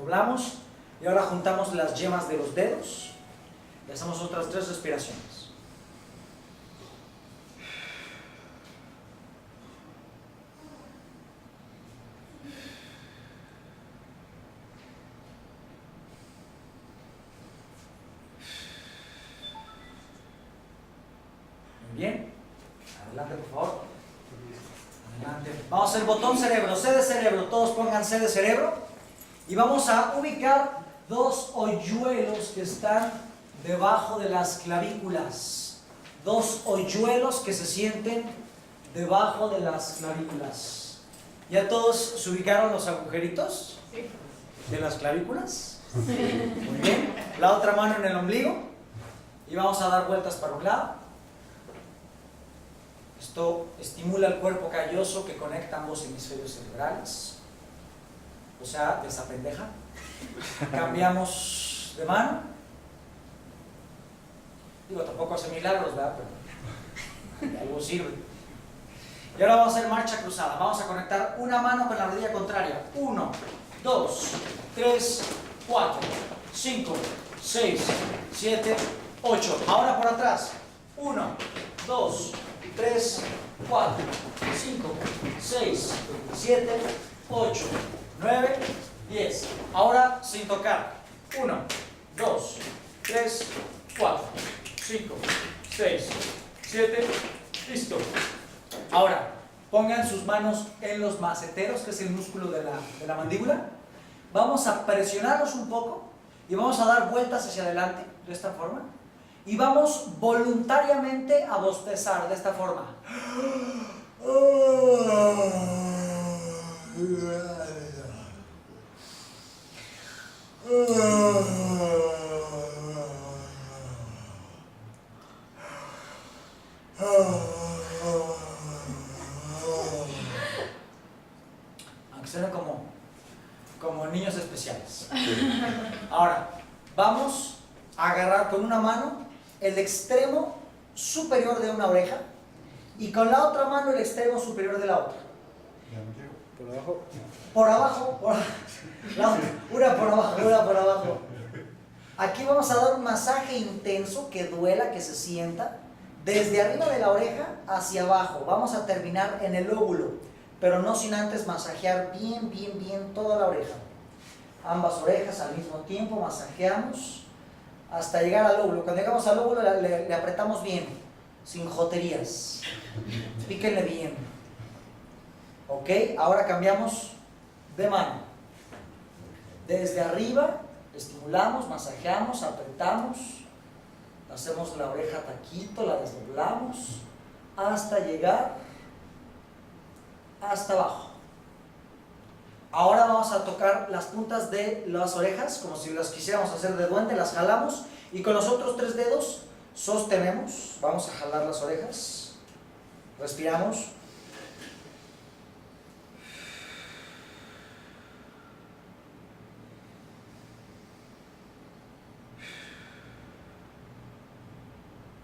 Doblamos y ahora juntamos las yemas de los dedos y hacemos otras 3 respiraciones. Muy bien. Adelante, por favor. Adelante. Vamos a hacer botón cerebro, C de cerebro. Todos pongan C de cerebro. Y vamos a ubicar 2 hoyuelos que están debajo de las clavículas. 2 hoyuelos que se sienten debajo de las clavículas. ¿Ya todos se ubicaron los agujeritos? Sí. ¿De las clavículas? Muy bien. La otra mano en el ombligo. Y vamos a dar vueltas para un lado. Esto estimula el cuerpo calloso que conecta ambos hemisferios cerebrales. O sea, desapendeja. Cambiamos de mano. Digo, tampoco hace milagros, ¿verdad? Pero algo sirve. Y ahora vamos a hacer marcha cruzada. Vamos a conectar una mano con la rodilla contraria. 1, 2, 3, 4, 5, 6, 7, 8. Ahora por atrás. 1, 2, 3, 4, 5, 6, 7, 8, 9, 10. Ahora sin tocar. 1, 2, 3, 4, 5, 6, 7. Listo. Ahora, pongan sus manos en los maceteros, que es el músculo de la mandíbula. Vamos a presionarlos un poco y vamos a dar vueltas hacia adelante de esta forma. Y vamos voluntariamente a bostezar de esta forma. Aunque suene como niños especiales. Ahora, vamos a agarrar con una mano el extremo superior de una oreja y con la otra mano el extremo superior de la otra. Por abajo. Por abajo, la otra. Una por abajo, una por abajo. Aquí vamos a dar un masaje intenso que duela, que se sienta, desde arriba de la oreja hacia abajo. Vamos a terminar en el lóbulo, pero no sin antes masajear bien, bien, bien toda la oreja. Ambas orejas al mismo tiempo, masajeamos hasta llegar al lóbulo. Cuando llegamos al lóbulo le apretamos bien, sin joterías. Píquenle bien. Ok, ahora cambiamos de mano. Desde arriba estimulamos, masajeamos, apretamos, hacemos la oreja taquito, la desdoblamos hasta llegar hasta abajo. Ahora vamos a tocar las puntas de las orejas como si las quisiéramos hacer de duende, las jalamos y con los otros 3 dedos sostenemos. Vamos a jalar las orejas, respiramos.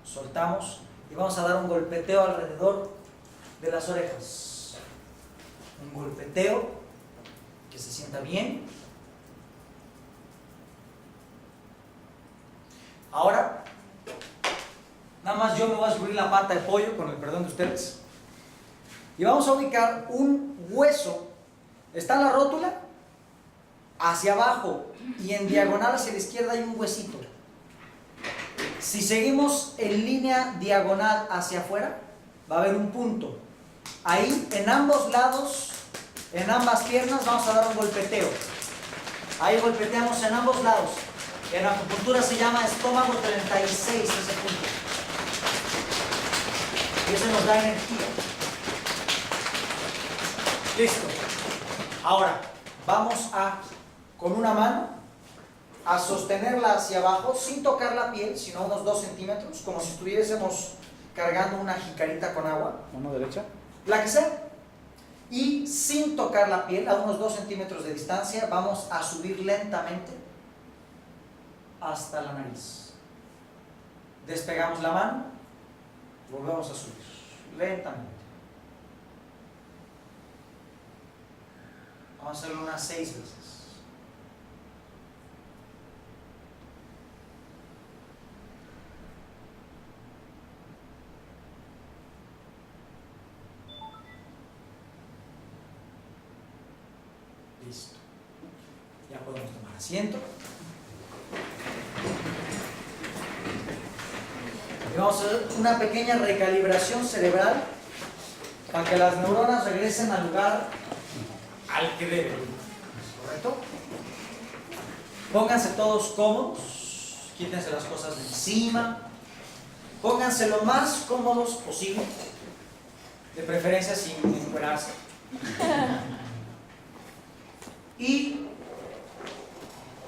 Soltamos y vamos a dar un golpeteo alrededor de las orejas. Un golpeteo que se sienta bien. Ahora, nada más yo me voy a subir la pata de pollo, con el perdón de ustedes. Y vamos a ubicar un hueso. Está en la rótula, hacia abajo y en diagonal hacia la izquierda hay un huesito. Si seguimos en línea diagonal hacia afuera, va a haber un punto. Ahí, en ambos lados, en ambas piernas, vamos a dar un golpeteo. Ahí golpeteamos en ambos lados. En acupuntura se llama estómago 36, ese punto. Y ese nos da energía. Listo. Ahora, vamos a, con una mano, a sostenerla hacia abajo sin tocar la piel, sino unos 2 centímetros, como si estuviésemos cargando una jicarita con agua. ¿Mano derecha? La que sea. Y sin tocar la piel, a unos 2 centímetros de distancia, vamos a subir lentamente hasta la nariz. Despegamos la mano, volvemos a subir lentamente. Vamos a hacerlo unas 6 veces. Asiento. Y vamos a hacer una pequeña recalibración cerebral para que las neuronas regresen al lugar al que deben. ¿Correcto? Pónganse todos cómodos, quítense las cosas de encima, pónganse lo más cómodos posible, de preferencia sin encuerarse. Y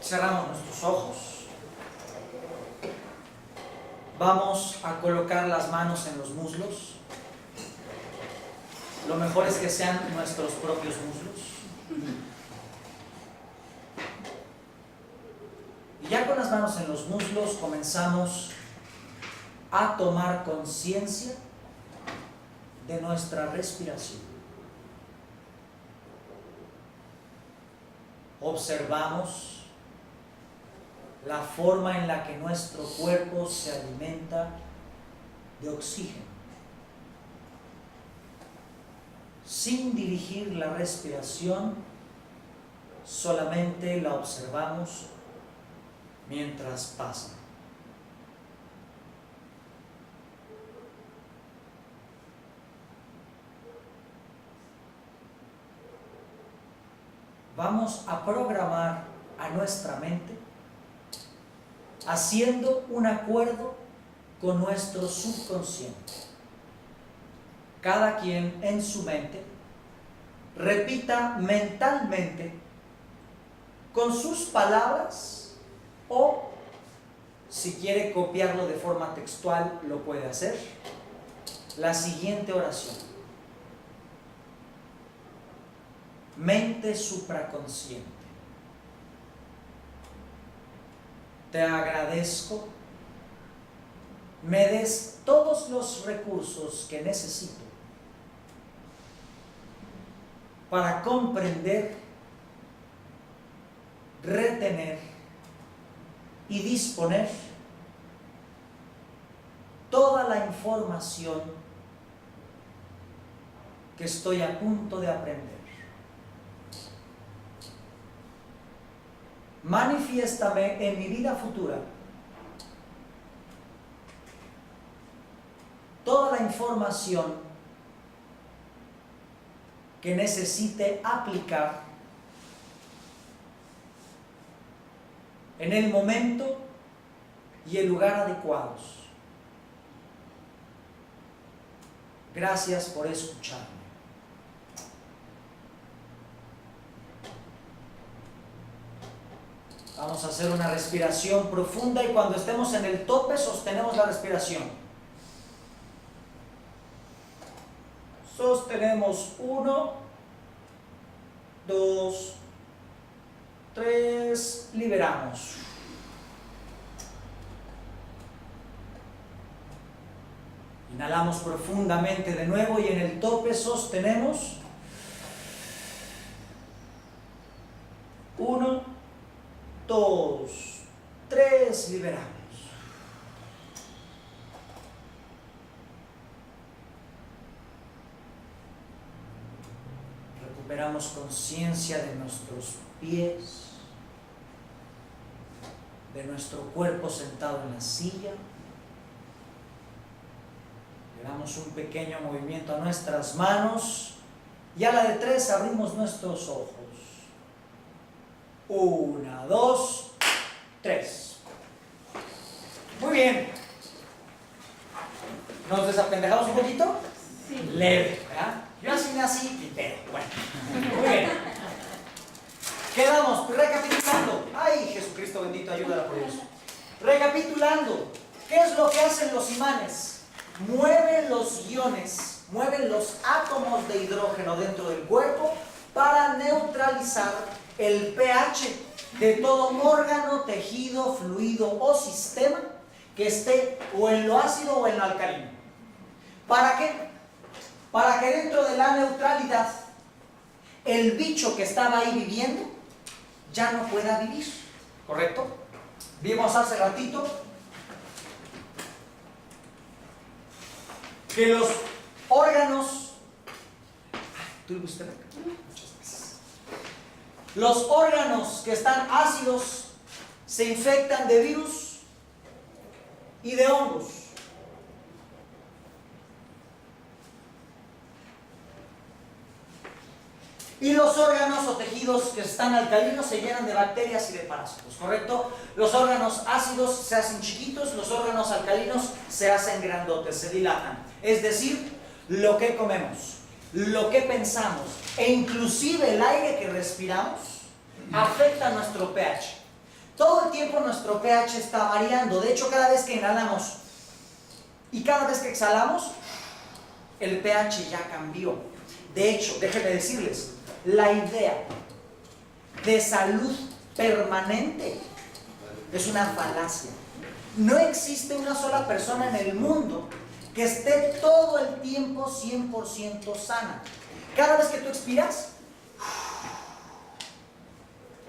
cerramos nuestros ojos. Vamos a colocar las manos en los muslos. Lo mejor es que sean nuestros propios muslos. Y ya con las manos en los muslos comenzamos a tomar conciencia de nuestra respiración. Observamos la forma en la que nuestro cuerpo se alimenta de oxígeno. Sin dirigir la respiración, solamente la observamos mientras pasa. Vamos a programar a nuestra mente haciendo un acuerdo con nuestro subconsciente. Cada quien en su mente repita mentalmente con sus palabras, o si quiere copiarlo de forma textual lo puede hacer, la siguiente oración: mente supraconsciente, te agradezco me des todos los recursos que necesito para comprender, retener y disponer toda la información que estoy a punto de aprender. Manifiéstame en mi vida futura toda la información que necesite aplicar en el momento y el lugar adecuados. Gracias por escucharme. Vamos a hacer una respiración profunda y cuando estemos en el tope sostenemos la respiración. Sostenemos 1, 2, 3, liberamos. Inhalamos profundamente de nuevo y en el tope sostenemos 1, 2, 3, liberamos. Recuperamos conciencia de nuestros pies, de nuestro cuerpo sentado en la silla. Le damos un pequeño movimiento a nuestras manos y a la de 3 abrimos nuestros ojos. 1, 2, 3. Muy bien. ¿Nos desapendejamos un poquito? Sí. Leve, ¿verdad? Yo así nací, pero bueno. Muy bien. Quedamos recapitulando. Ay, Jesucristo bendito, ayúdala por eso. Recapitulando, ¿qué es lo que hacen los imanes? Mueven los iones, mueven los átomos de hidrógeno dentro del cuerpo para neutralizar el pH de todo órgano, tejido, fluido o sistema que esté o en lo ácido o en lo alcalino. ¿Para qué? Para que dentro de la neutralidad el bicho que estaba ahí viviendo ya no pueda vivir. ¿Correcto? Vimos hace ratito que los órganos... ¿Tú le pusiste acá? Los órganos que están ácidos se infectan de virus y de hongos. Y los órganos o tejidos que están alcalinos se llenan de bacterias y de parásitos, ¿correcto? Los órganos ácidos se hacen chiquitos, los órganos alcalinos se hacen grandotes, se dilatan. Es decir, lo que comemos, lo que pensamos e inclusive el aire que respiramos afecta nuestro pH. Todo el tiempo nuestro pH está variando. De hecho, cada vez que inhalamos y cada vez que exhalamos, el pH ya cambió. De hecho, déjenme decirles, la idea de salud permanente es una falacia. No existe una sola persona en el mundo que esté todo el tiempo 100% sana. Cada vez que tú expiras,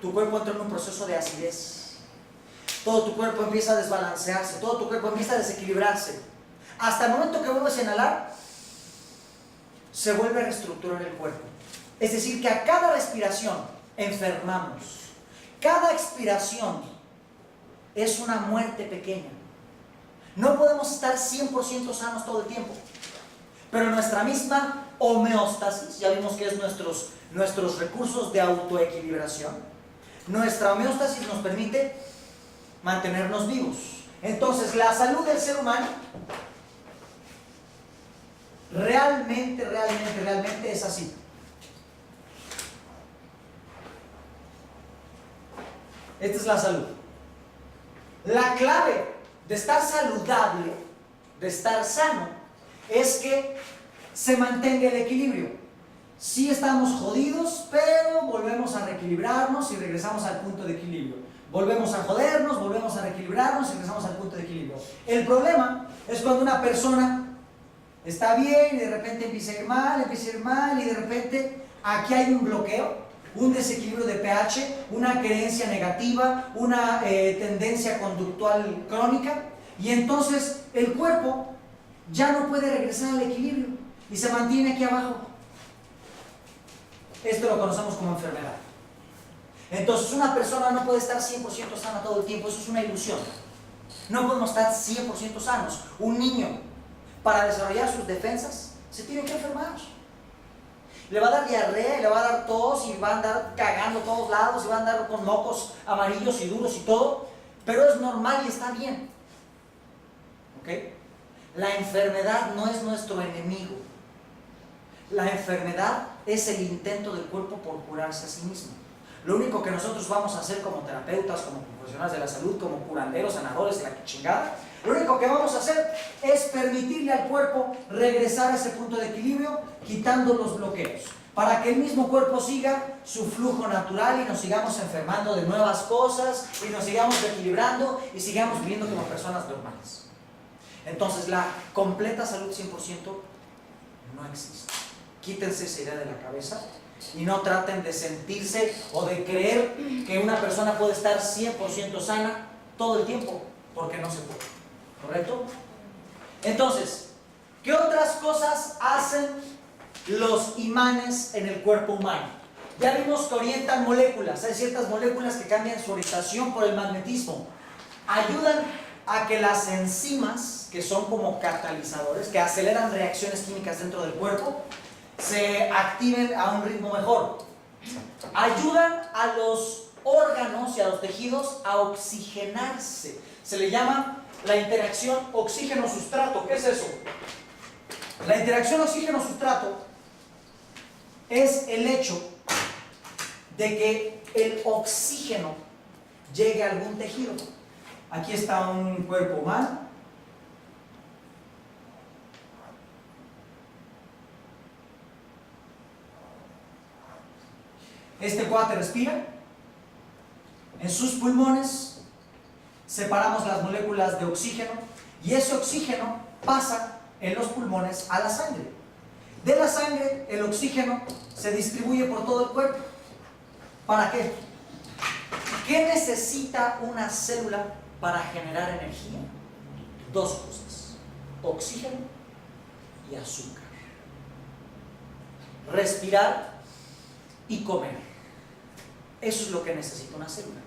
tu cuerpo entra en un proceso de acidez. Todo tu cuerpo empieza a desbalancearse, todo tu cuerpo empieza a desequilibrarse. Hasta el momento que vuelves a inhalar, se vuelve a reestructurar el cuerpo. Es decir, que a cada respiración enfermamos. Cada expiración es una muerte pequeña. No podemos estar 100% sanos todo el tiempo. Pero nuestra misma homeostasis, ya vimos que es nuestros recursos de autoequilibración, nuestra homeostasis nos permite mantenernos vivos. Entonces, la salud del ser humano realmente es así. Esta es la salud. La clave de estar saludable, de estar sano, es que se mantenga el equilibrio. Sí estamos jodidos, pero volvemos a reequilibrarnos y regresamos al punto de equilibrio. Volvemos a jodernos, volvemos a reequilibrarnos y regresamos al punto de equilibrio. El problema es cuando una persona está bien y de repente empieza a ir mal y de repente aquí hay un bloqueo, un desequilibrio de pH, una creencia negativa, una tendencia conductual crónica, y entonces el cuerpo ya no puede regresar al equilibrio y se mantiene aquí abajo. Esto lo conocemos como enfermedad. Entonces una persona no puede estar 100% sana todo el tiempo, eso es una ilusión. No podemos estar 100% sanos. Un niño, para desarrollar sus defensas, se tiene que enfermar. Le va a dar diarrea, y le va a dar tos, y va a andar cagando a todos lados, y va a andar con mocos amarillos y duros y todo, pero es normal y está bien. ¿Ok? La enfermedad no es nuestro enemigo. La enfermedad es el intento del cuerpo por curarse a sí mismo. Lo único que nosotros vamos a hacer como terapeutas, como profesionales de la salud, como curanderos, sanadores de la chingada, lo único que vamos a hacer es permitirle al cuerpo regresar a ese punto de equilibrio, quitando los bloqueos, para que el mismo cuerpo siga su flujo natural y nos sigamos enfermando de nuevas cosas y nos sigamos equilibrando y sigamos viviendo como personas normales. Entonces la completa salud 100% no existe. Quítense esa idea de la cabeza y no traten de sentirse o de creer que una persona puede estar 100% sana todo el tiempo, porque no se puede. ¿Correcto? Entonces, ¿qué otras cosas hacen los imanes en el cuerpo humano? Ya vimos que orientan moléculas. Hay ciertas moléculas que cambian su orientación por el magnetismo. Ayudan a que las enzimas, que son como catalizadores, que aceleran reacciones químicas dentro del cuerpo, se activen a un ritmo mejor. Ayudan a los órganos y a los tejidos a oxigenarse. Se le llama la interacción oxígeno-sustrato. ¿Qué es eso? La interacción oxígeno-sustrato es el hecho de que el oxígeno llegue a algún tejido. Aquí está un cuerpo humano. Este cuate respira. En sus pulmones separamos las moléculas de oxígeno y ese oxígeno pasa en los pulmones a la sangre. De la sangre el oxígeno se distribuye por todo el cuerpo. ¿Para qué? ¿Qué necesita una célula para generar energía? Dos cosas: oxígeno y azúcar. Respirar y comer. Eso es lo que necesita una célula.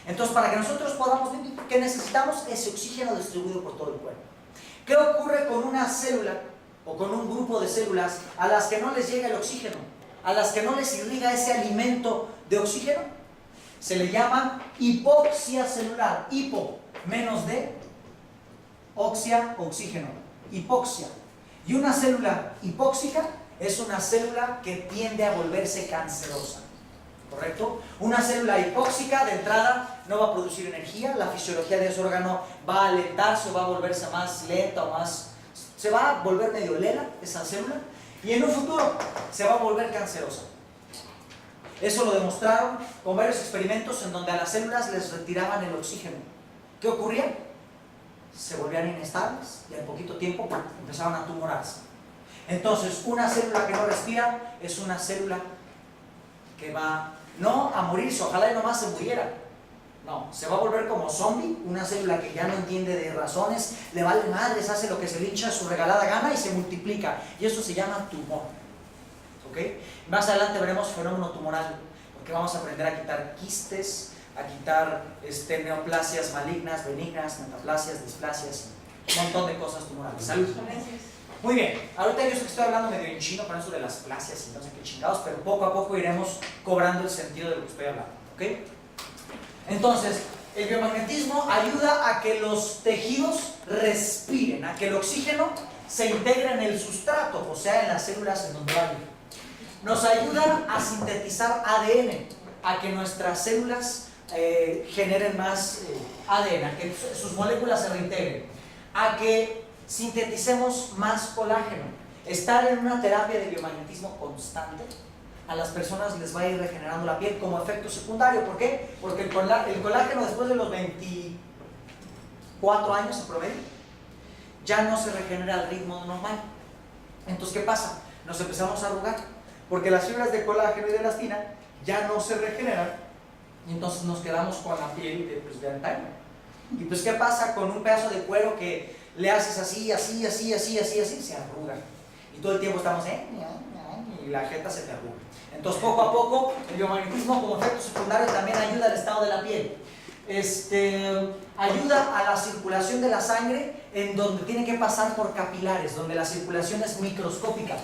Entonces, para que nosotros podamos vivir, ¿qué necesitamos? Ese oxígeno distribuido por todo el cuerpo. ¿Qué ocurre con una célula o con un grupo de células a las que no les llega el oxígeno, a las que no les irriga ese alimento de oxígeno? Se le llama hipoxia celular. Hipo, menos de, oxia, oxígeno. Hipoxia. Y una célula hipóxica es una célula que tiende a volverse cancerosa. ¿Correcto? Una célula hipóxica de entrada no va a producir energía, la fisiología de ese órgano va a alentarse o va a volverse más lenta o más... se va a volver medio lela esa célula y en un futuro se va a volver cancerosa. Eso lo demostraron con varios experimentos en donde a las células les retiraban el oxígeno. ¿Qué ocurría? Se volvían inestables y al poquito tiempo empezaban a tumorarse. Entonces, una célula que no respira es una célula que va no a morirse, ojalá y nomás se muriera. No, se va a volver como zombie, una célula que ya no entiende de razones, le vale madres, hace lo que se le hincha su regalada gana y se multiplica. Y eso se llama tumor. ¿Ok? Más adelante veremos fenómeno tumoral, porque vamos a aprender a quitar quistes, a quitar neoplasias malignas, benignas, metaplasias, displasias, un montón de cosas tumorales. Salud. Muy bien, ahorita yo sé que estoy hablando medio en chino con eso de las plasias y no sé qué chingados, pero poco a poco iremos cobrando el sentido de lo que estoy hablando, ¿ok? Entonces, el biomagnetismo ayuda a que los tejidos respiren, a que el oxígeno se integre en el sustrato, o sea, en las células en donde va. Nos ayuda a sintetizar ADN, a que nuestras células generen más ADN, a que sus moléculas se reintegren, a que sinteticemos más colágeno. Estar en una terapia de biomagnetismo constante a las personas les va a ir regenerando la piel como efecto secundario. ¿Por qué? Porque el colágeno después de los 24 años en promedio ya no se regenera al ritmo normal. Entonces, ¿qué pasa? Nos empezamos a arrugar porque las fibras de colágeno y de elastina ya no se regeneran y entonces nos quedamos con la piel de antaño. Y pues, ¿qué pasa con un pedazo de cuero que le haces así, así, así, así, así, así? Se arruga. Y todo el tiempo estamos, y la jeta se te arruga. Entonces, poco a poco, el biomagnetismo como efecto secundario también ayuda al estado de la piel. Ayuda a la circulación de la sangre en donde tiene que pasar por capilares, donde la circulación es microscópica.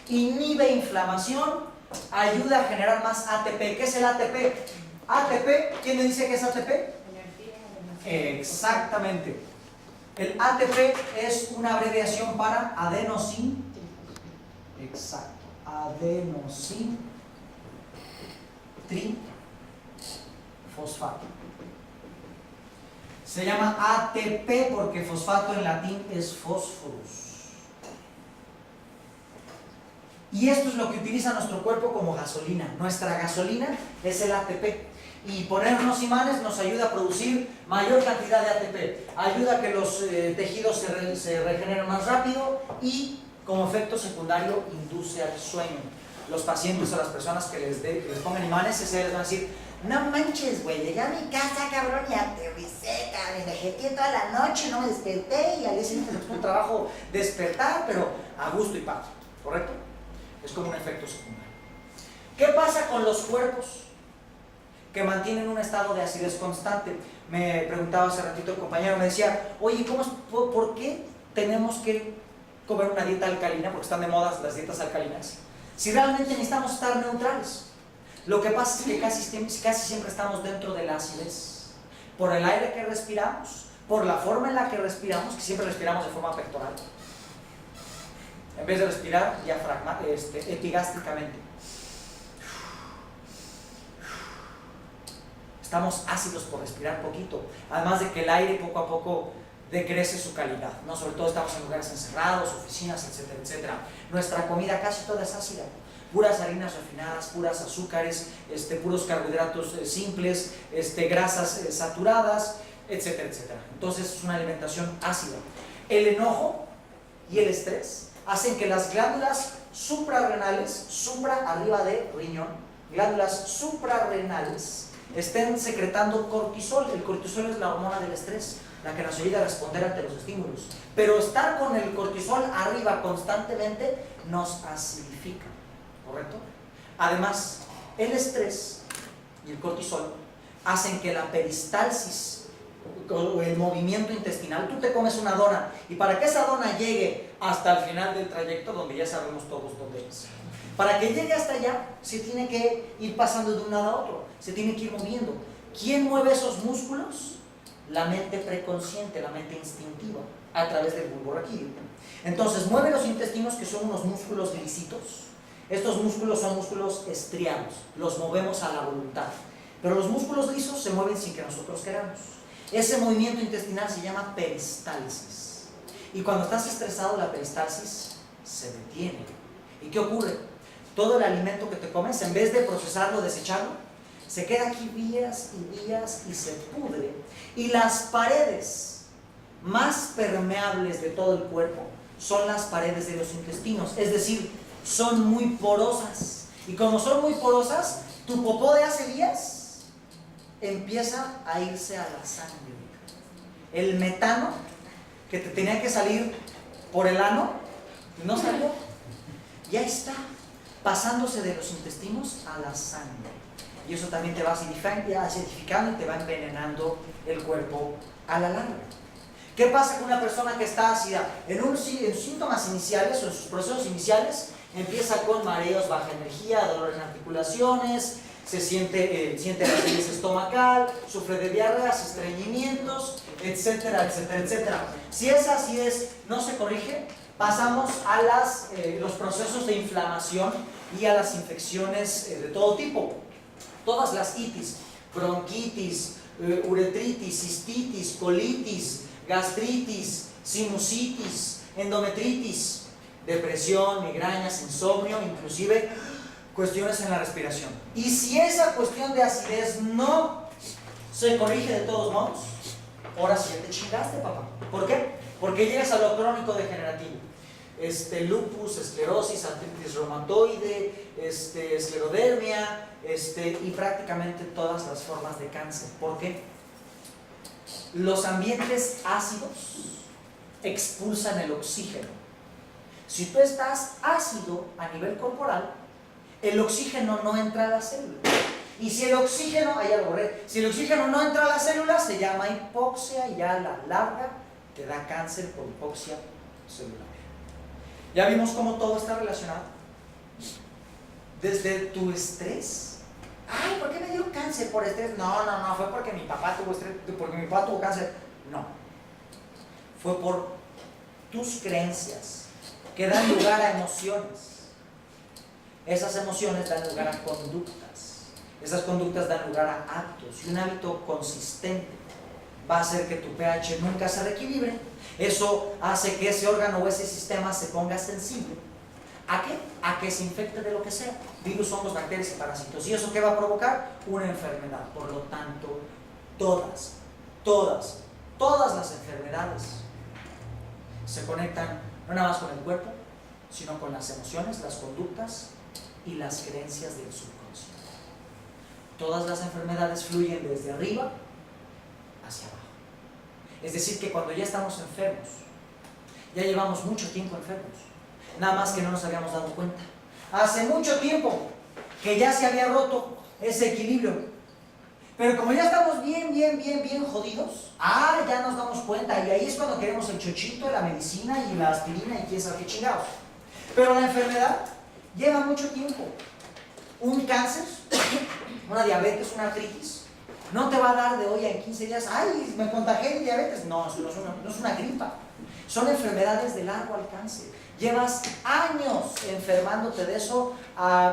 Inhibe inflamación, ayuda a generar más ATP. ¿Qué es el ATP? ATP, ¿quién me dice qué es ATP? Exactamente. El ATP es una abreviación para adenosin. Exacto. Adenosin trifosfato. Se llama ATP porque fosfato en latín es fósforos. Y esto es lo que utiliza nuestro cuerpo como gasolina. Nuestra gasolina es el ATP. Y ponernos imanes nos ayuda a producir mayor cantidad de ATP. Ayuda a que los tejidos se regeneren más rápido y como efecto secundario induce al sueño. Los pacientes o las personas que les pongan imanes, les van a decir: no manches, güey, llegué a mi casa, cabrón, y aterricé, cabrón, me jeteé toda la noche, no me desperté, y al día siguiente me costó un trabajo despertar, pero a gusto y paz, ¿correcto? Es como un efecto secundario. ¿Qué pasa con los cuerpos que mantienen un estado de acidez constante? Me preguntaba hace ratito el compañero, me decía: oye, ¿por qué tenemos que comer una dieta alcalina? Porque están de moda las dietas alcalinas. Si realmente necesitamos estar neutrales. Lo que pasa es que casi siempre estamos dentro de la acidez. Por el aire que respiramos, por la forma en la que respiramos, que siempre respiramos de forma pectoral, en vez de respirar epigástricamente. Estamos ácidos por respirar poquito, además de que el aire poco a poco decrece su calidad, ¿no? Sobre todo estamos en lugares encerrados, oficinas, etcétera, etcétera. Nuestra comida casi toda es ácida, puras harinas refinadas, puras azúcares, puros carbohidratos simples, grasas saturadas, etcétera, etcétera. Entonces es una alimentación ácida. El enojo y el estrés hacen que las glándulas suprarrenales, arriba de riñón, glándulas suprarrenales, estén secretando cortisol. El cortisol es la hormona del estrés, la que nos ayuda a responder ante los estímulos. Pero estar con el cortisol arriba constantemente nos acidifica, ¿correcto? Además, el estrés y el cortisol hacen que la peristalsis o el movimiento intestinal, tú te comes una dona y para que esa dona llegue hasta el final del trayecto, donde ya sabemos todos dónde es, para que llegue hasta allá se tiene que ir pasando de un lado a otro, se tiene que ir moviendo. ¿Quién mueve esos músculos? La mente preconsciente, la mente instintiva, a través del bulbo raquídeo. Entonces mueve los intestinos, que son unos músculos lisitos. Estos músculos son músculos estriados, los movemos a la voluntad, pero los músculos lisos se mueven sin que nosotros queramos. Ese movimiento intestinal se llama peristalsis, y cuando estás estresado la peristalsis se detiene. ¿Y qué ocurre? Todo el alimento que te comes, en vez de procesarlo, desecharlo, se queda aquí días y días y se pudre, y las paredes más permeables de todo el cuerpo son las paredes de los intestinos, es decir, son muy porosas, y como son muy porosas, tu popó de hace días empieza a irse a la sangre. El metano que te tenía que salir por el ano no salió, ya está pasándose de los intestinos a la sangre, y eso también te va acidificando y te va envenenando el cuerpo a la larga. ¿Qué pasa con una persona que está ácida? En sus síntomas iniciales o en sus procesos iniciales empieza con mareos, baja energía, dolor en articulaciones, se siente la acidez estomacal, sufre de diarreas, estreñimientos, etcétera, etcétera, etcétera. Si esa acidez no se corrige, pasamos a los procesos de inflamación y a las infecciones de todo tipo. Todas las itis, bronquitis, uretritis, cistitis, colitis, gastritis, sinusitis, endometritis, depresión, migrañas, insomnio, inclusive cuestiones en la respiración. Y si esa cuestión de acidez no se corrige de todos modos, ahora sí te chingaste, papá. ¿Por qué? Porque llegas a lo crónico degenerativo. Lupus, esclerosis, artritis reumatoide, esclerodermia, y prácticamente todas las formas de cáncer. ¿Por qué? Los ambientes ácidos expulsan el oxígeno. Si tú estás ácido a nivel corporal, el oxígeno no entra a la célula. Y si el oxígeno, si el oxígeno no entra a la célula, se llama hipoxia, y ya a la larga te da cáncer por hipoxia celular. Ya vimos cómo todo está relacionado. Desde tu estrés. Ay, ¿por qué me dio cáncer por estrés? No, fue porque mi papá tuvo estrés, porque mi papá tuvo cáncer. No. Fue por tus creencias, que dan lugar a emociones. Esas emociones dan lugar a conductas. Esas conductas dan lugar a actos. Y un hábito consistente va a hacer que tu pH nunca se reequilibre. Eso hace que ese órgano o ese sistema se ponga sensible. ¿A qué? A que se infecte de lo que sea. Virus, hongos, bacterias y parásitos. ¿Y eso qué va a provocar? Una enfermedad. Por lo tanto, todas las enfermedades se conectan no nada más con el cuerpo, sino con las emociones, las conductas y las creencias del subconsciente. Todas las enfermedades fluyen desde arriba hacia abajo. Es decir, que cuando ya estamos enfermos, ya llevamos mucho tiempo enfermos, nada más que no nos habíamos dado cuenta. Hace mucho tiempo que ya se había roto ese equilibrio, pero como ya estamos bien jodidos, ya nos damos cuenta, y ahí es cuando queremos el chochito, la medicina y la aspirina y quién sabe qué chingados. Pero la enfermedad lleva mucho tiempo. Un cáncer, una diabetes, una artritis, no te va a dar de hoy a 15 días, ay, me contagié de diabetes. No, no es una gripa. Son enfermedades de largo alcance. Llevas años enfermándote de eso,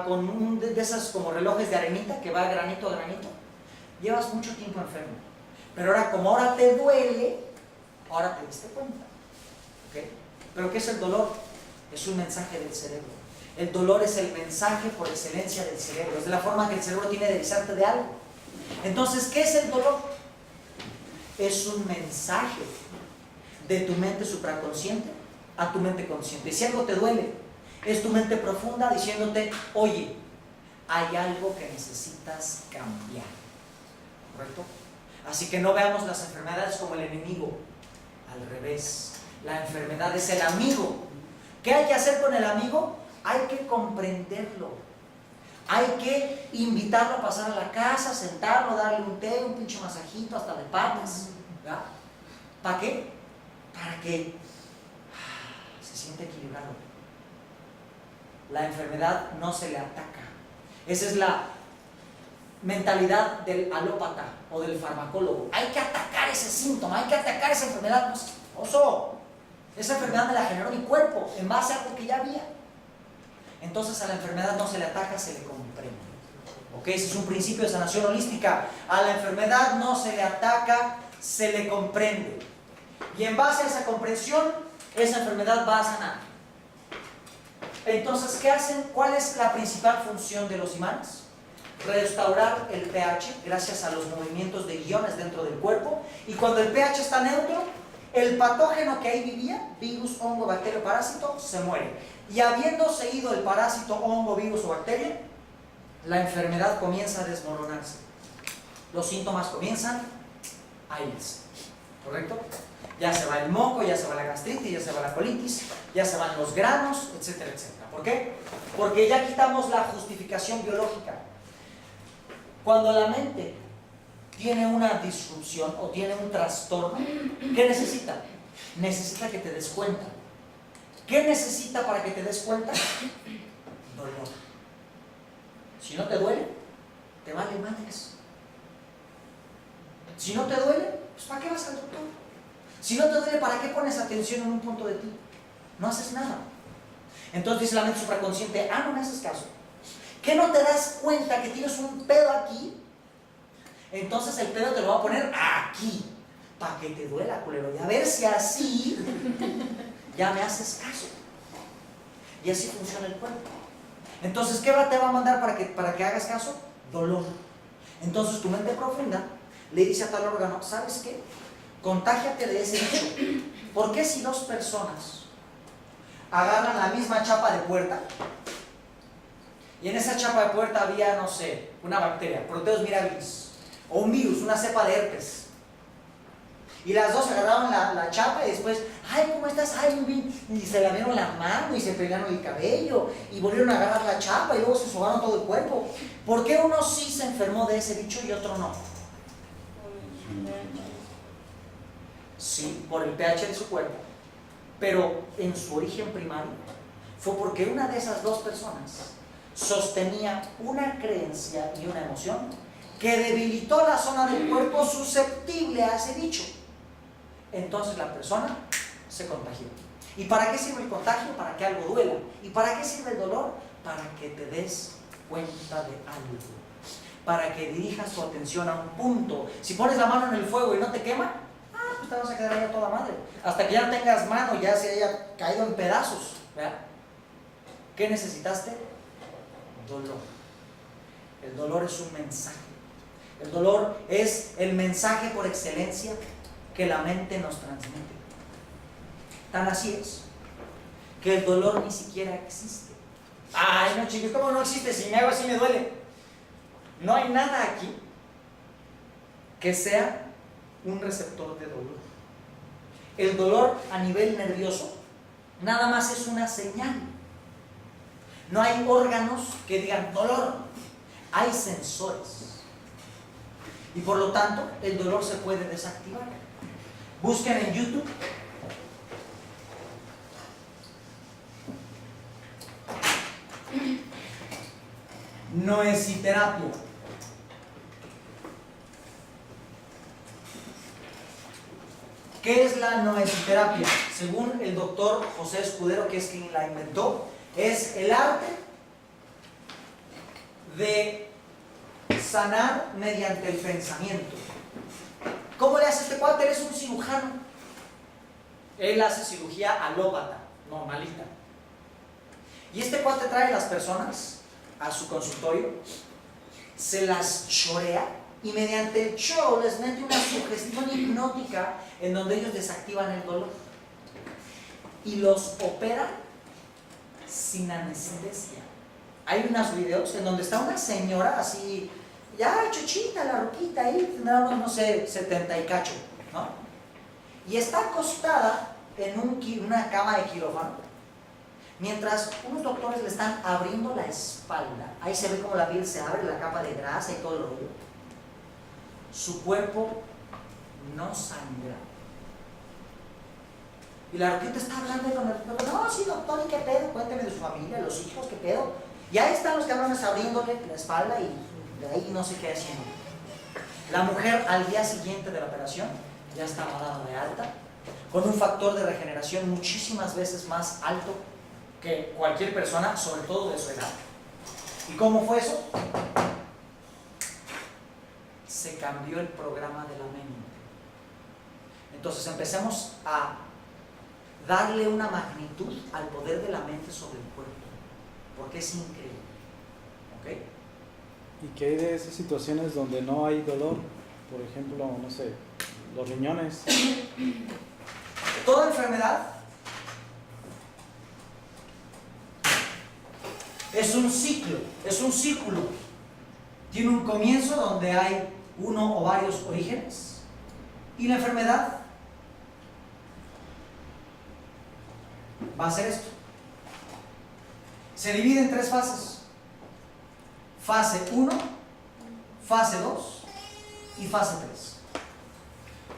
con de esas como relojes de arenita que va granito a granito. Llevas mucho tiempo enfermo. Pero ahora te duele, ahora te diste cuenta. ¿Okay? ¿Pero qué es el dolor? Es un mensaje del cerebro. El dolor es el mensaje por excelencia del cerebro. Es de la forma que el cerebro tiene de avisarte de algo. Entonces, ¿qué es el dolor? Es un mensaje de tu mente supraconsciente a tu mente consciente. Y si algo te duele, es tu mente profunda diciéndote, oye, hay algo que necesitas cambiar. ¿Correcto? Así que no veamos las enfermedades como el enemigo. Al revés, la enfermedad es el amigo. ¿Qué hay que hacer con el amigo? Hay que comprenderlo. Hay que invitarlo a pasar a la casa, sentarlo, darle un té, un pinche masajito hasta de patas, ¿verdad? ¿Para qué? Para que se sienta equilibrado. La enfermedad no se le ataca. Esa es la mentalidad del alópata o del farmacólogo. Hay que atacar ese síntoma, hay que atacar esa enfermedad. No es oso. Esa enfermedad me la generó mi cuerpo en base a algo que ya había. Entonces a la enfermedad no se le ataca, se le comprende. ¿Ok? Ese es un principio de sanación holística. A la enfermedad no se le ataca, se le comprende. Y en base a esa comprensión, esa enfermedad va a sanar. Entonces, ¿qué hacen? ¿Cuál es la principal función de los imanes? Restaurar el pH gracias a los movimientos de iones dentro del cuerpo. Y cuando el pH está neutro, el patógeno que ahí vivía, virus, hongo, bacteria, parásito, se muere. Y habiéndose ido el parásito, hongo, virus o bacteria, la enfermedad comienza a desmoronarse. Los síntomas comienzan a irse. ¿Correcto? Ya se va el moco, ya se va la gastritis, ya se va la colitis, ya se van los granos, etcétera, etcétera. ¿Por qué? Porque ya quitamos la justificación biológica. Cuando la mente tiene una disrupción o tiene un trastorno, ¿qué necesita? Necesita que te des cuenta. ¿Qué necesita para que te des cuenta? Dolor. Si no te duele, te vale madres. Si no te duele, pues ¿para qué vas al doctor? Si no te duele, ¿para qué pones atención en un punto de ti? No haces nada. Entonces dice la mente supraconsciente, no me haces caso. ¿Qué no te das cuenta que tienes un pedo aquí? Entonces el pedo te lo va a poner aquí, para que te duela, culero. Y a ver si así ya me haces caso. Y así funciona el cuerpo. Entonces, ¿qué te va a mandar para que hagas caso? Dolor. Entonces tu mente profunda le dice a tal órgano, ¿sabes qué? Contágiate de ese bicho. ¿Por qué si dos personas agarran la misma chapa de puerta y en esa chapa de puerta había, no sé, una bacteria, Proteus mirabilis, o un virus, una cepa de herpes, y las dos agarraron la chapa y después, ay, ¿cómo estás? Ay, muy bien, y se lavieron la mano y se peinaron el cabello y volvieron a agarrar la chapa y luego se sobaron todo el cuerpo? ¿Por qué uno sí se enfermó de ese bicho y otro no? Sí, por el pH de su cuerpo, pero en su origen primario fue porque una de esas dos personas sostenía una creencia y una emoción que debilitó la zona del cuerpo susceptible a ese bicho. Entonces la persona se contagió. ¿Y para qué sirve el contagio? Para que algo duela. ¿Y para qué sirve el dolor? Para que te des cuenta de algo, para que dirijas tu atención a un punto. Si pones la mano en el fuego y no te quema, pues te vas a quedar ahí a toda madre, hasta que ya no tengas mano, ya se haya caído en pedazos, ¿verdad? ¿Qué necesitaste? Dolor. El dolor es un mensaje. El dolor es el mensaje por excelencia que la mente nos transmite. Tan así es que el dolor ni siquiera existe. Ay, no, chicos, ¿cómo no existe? Si me hago así me duele. No hay nada aquí que sea un receptor de dolor. El dolor a nivel nervioso nada más es una señal. No hay órganos que digan dolor, hay sensores. Y por lo tanto, el dolor se puede desactivar. Busquen en YouTube noesiterapia. ¿Qué es la noesiterapia? Según el doctor José Escudero, que es quien la inventó, es el arte de sanar mediante el pensamiento. ¿Cómo le hace este cuate? Él es un cirujano. Él hace cirugía alópata, normalita. Y este cuate trae a las personas a su consultorio, se las chorea y mediante el choro les mete una sugestión hipnótica en donde ellos desactivan el dolor y los opera sin anestesia. Hay unos videos en donde está una señora así, ya chuchita, la roquita ahí, tendrá unos, no sé, 70 y cacho, ¿no? Y está acostada en una cama de quirófano, Mientras unos doctores le están abriendo la espalda, ahí se ve como la piel se abre, la capa de grasa y todo el rollo, su cuerpo no sangra. Y la roquita está hablando con el doctor, no, sí doctor, ¿y qué pedo? Cuénteme de su familia, los hijos, ¿qué pedo? Y ahí están los cabrones abriéndole la espalda y de ahí no sé qué haciendo. La mujer al día siguiente de la operación ya estaba dada de alta, con un factor de regeneración muchísimas veces más alto que cualquier persona, sobre todo de su edad. ¿Y cómo fue eso? Se cambió el programa de la mente. Entonces empecemos a darle una magnitud al poder de la mente sobre el cuerpo, porque es increíble. ¿Ok? ¿Y qué hay de esas situaciones donde no hay dolor? Por ejemplo, no sé, los riñones. Toda enfermedad es un ciclo, es un círculo. Tiene un comienzo donde hay uno o varios orígenes, y la enfermedad va a ser esto. Se divide en 3 fases. Fase 1, fase 2 y fase 3.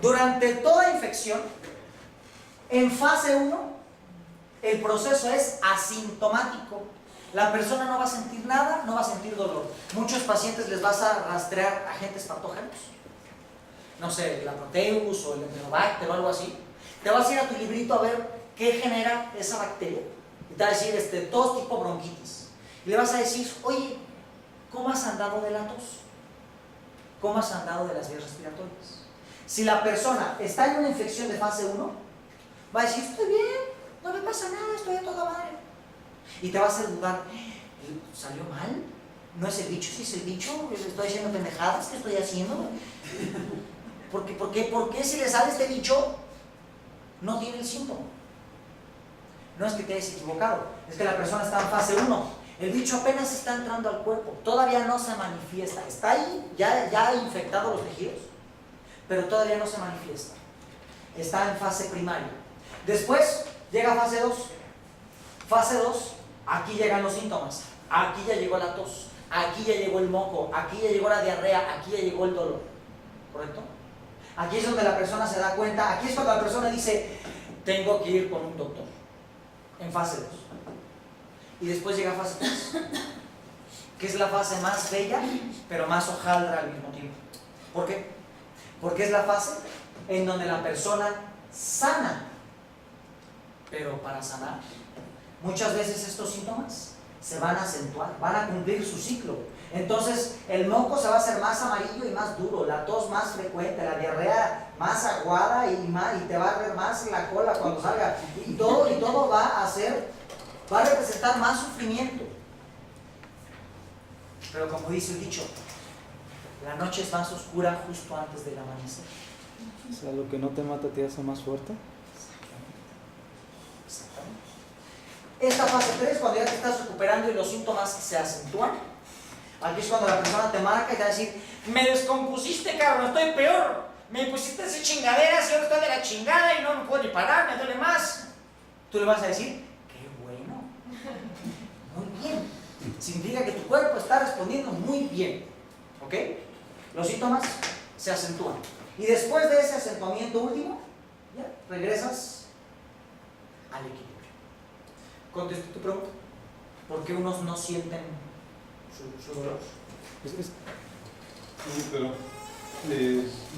Durante toda infección, en fase 1, el proceso es asintomático. La persona no va a sentir nada, no va a sentir dolor. Muchos pacientes les vas a rastrear agentes patógenos. No sé, la Proteus o el Enterobacter o algo así. Te vas a ir a tu librito a ver qué genera esa bacteria. Y te va a decir, todo tipo bronquitis. Y le vas a decir, oye, ¿cómo has andado de la tos? ¿Cómo has andado de las vías respiratorias? Si la persona está en una infección de fase 1, va a decir, estoy bien, no me pasa nada, estoy a toda madre. Y te va a hacer dudar, ¿salió mal? ¿No es el bicho? ¿Sí es el bicho? ¿Estoy haciendo pendejadas? ¿Qué estoy haciendo? ¿Por qué si le sale este bicho no tiene el síntoma? No es que te hayas equivocado, es que la persona está en fase 1. El bicho apenas está entrando al cuerpo, todavía no se manifiesta. Está ahí, ya ha infectado los tejidos, pero todavía no se manifiesta. Está en fase primaria. Después llega fase 2. Fase 2, aquí llegan los síntomas. Aquí ya llegó la tos, aquí ya llegó el moco, aquí ya llegó la diarrea, aquí ya llegó el dolor. ¿Correcto? Aquí es donde la persona se da cuenta, aquí es cuando la persona dice, tengo que ir con un doctor. En fase 2. Y después llega fase 3, que es la fase más bella, pero más hojaldra al mismo tiempo. ¿Por qué? Porque es la fase en donde la persona sana. Pero para sanar, muchas veces estos síntomas se van a acentuar, van a cumplir su ciclo. Entonces el moco se va a hacer más amarillo y más duro, la tos más frecuente, la diarrea más aguada y te va a ver más la cola cuando salga. Y todo va a representar más sufrimiento. Pero como dice el dicho, la noche es más oscura justo antes del amanecer. O sea, lo que no te mata te hace más fuerte. Exactamente. Esta fase 3, cuando ya te estás recuperando y los síntomas se acentúan, aquí es cuando la persona te marca y te va a decir, me descompusiste, cabrón, estoy peor, me pusiste ese chingaderas y ahora estoy de la chingada y no me puedo ni parar, me duele más. Tú le vas a decir, qué bueno, muy bien, significa que tu cuerpo está respondiendo muy bien. ¿Ok? Los síntomas se acentúan y después de ese acentuamiento último, ya regresas al equilibrio. ¿Contesté tu pregunta? ¿Por qué unos no sienten su dolor? Sí, pero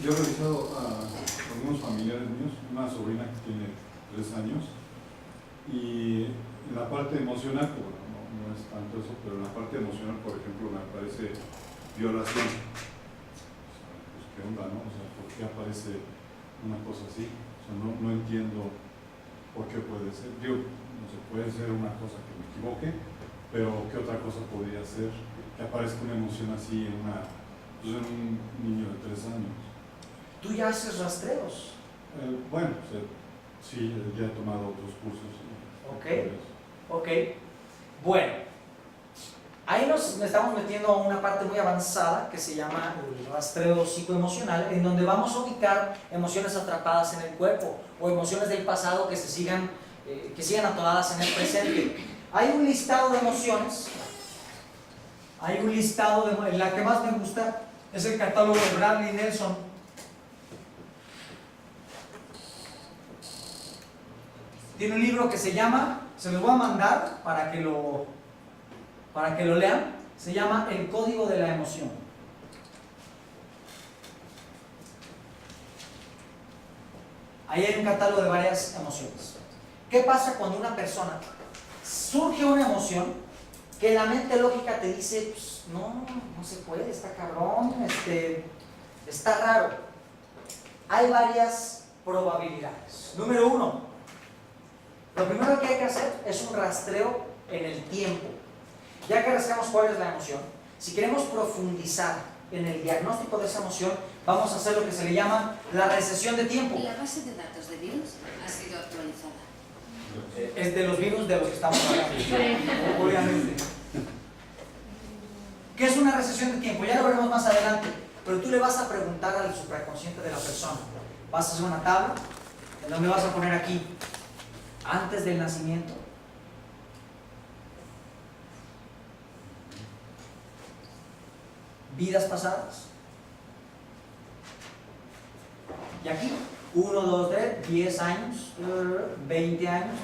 yo he revisado a algunos familiares míos, una sobrina que tiene 3 años, y en la parte emocional, bueno, no es tanto eso, pero en la parte emocional, por ejemplo, me aparece violación. Pues, ¿qué onda, no? O sea, ¿por qué aparece una cosa así? O sea, no entiendo por qué puede ser. Digo, no sé, puede ser una cosa que me equivoque, pero ¿qué otra cosa podría ser que aparezca una emoción así en un niño de 3 años? ¿Tú ya haces rastreos? Bueno, o sea, sí, ya he tomado otros cursos. Ok. Bueno, ahí nos estamos metiendo a una parte muy avanzada que se llama el rastreo psicoemocional, en donde vamos a ubicar emociones atrapadas en el cuerpo o emociones del pasado que sigan atoradas en el presente. Hay un listado de emociones. Hay un listado de... La que más me gusta es el catálogo de Bradley Nelson. Tiene un libro que se llama, se los voy a mandar para que lo lean, se llama El Código de la Emoción. Ahí hay un catálogo de varias emociones. ¿Qué pasa cuando una persona surge una emoción que la mente lógica te dice, pues, no se puede, está cabrón, está raro? Hay varias probabilidades. Número 1, lo primero que hay que hacer es un rastreo en el tiempo. Ya que rastreamos cuál es la emoción, si queremos profundizar en el diagnóstico de esa emoción, vamos a hacer lo que se le llama la recesión de tiempo. La base de datos de virus ha sido actualizada. Es de los virus de los que estamos hablando, obviamente. ¿Qué es una recesión de tiempo? Ya lo veremos más adelante, pero tú le vas a preguntar al supraconsciente de la persona. Vas a hacer una tabla en donde vas a poner aquí antes del nacimiento, vidas pasadas, y aquí 1, 2, 3, 10 años, 20 años,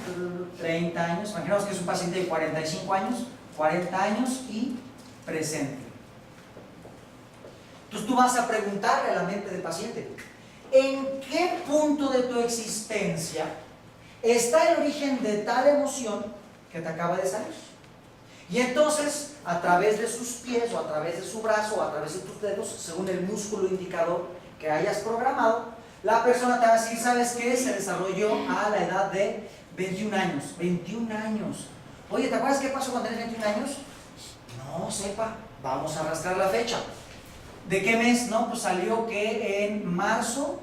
30 años. Imaginemos que es un paciente de 45 años, 40 años y presente. Entonces tú vas a preguntarle a la mente del paciente, ¿en qué punto de tu existencia está el origen de tal emoción que te acaba de salir? Y entonces, a través de sus pies, o a través de su brazo, o a través de tus dedos, según el músculo indicador que hayas programado, la persona te va a decir, ¿sabes qué? Se desarrolló a la edad de 21 años. 21 años. Oye, ¿te acuerdas qué pasó cuando tenías 21 años? No, sepa. Vamos a arrastrar la fecha. ¿De qué mes? No, pues salió que en marzo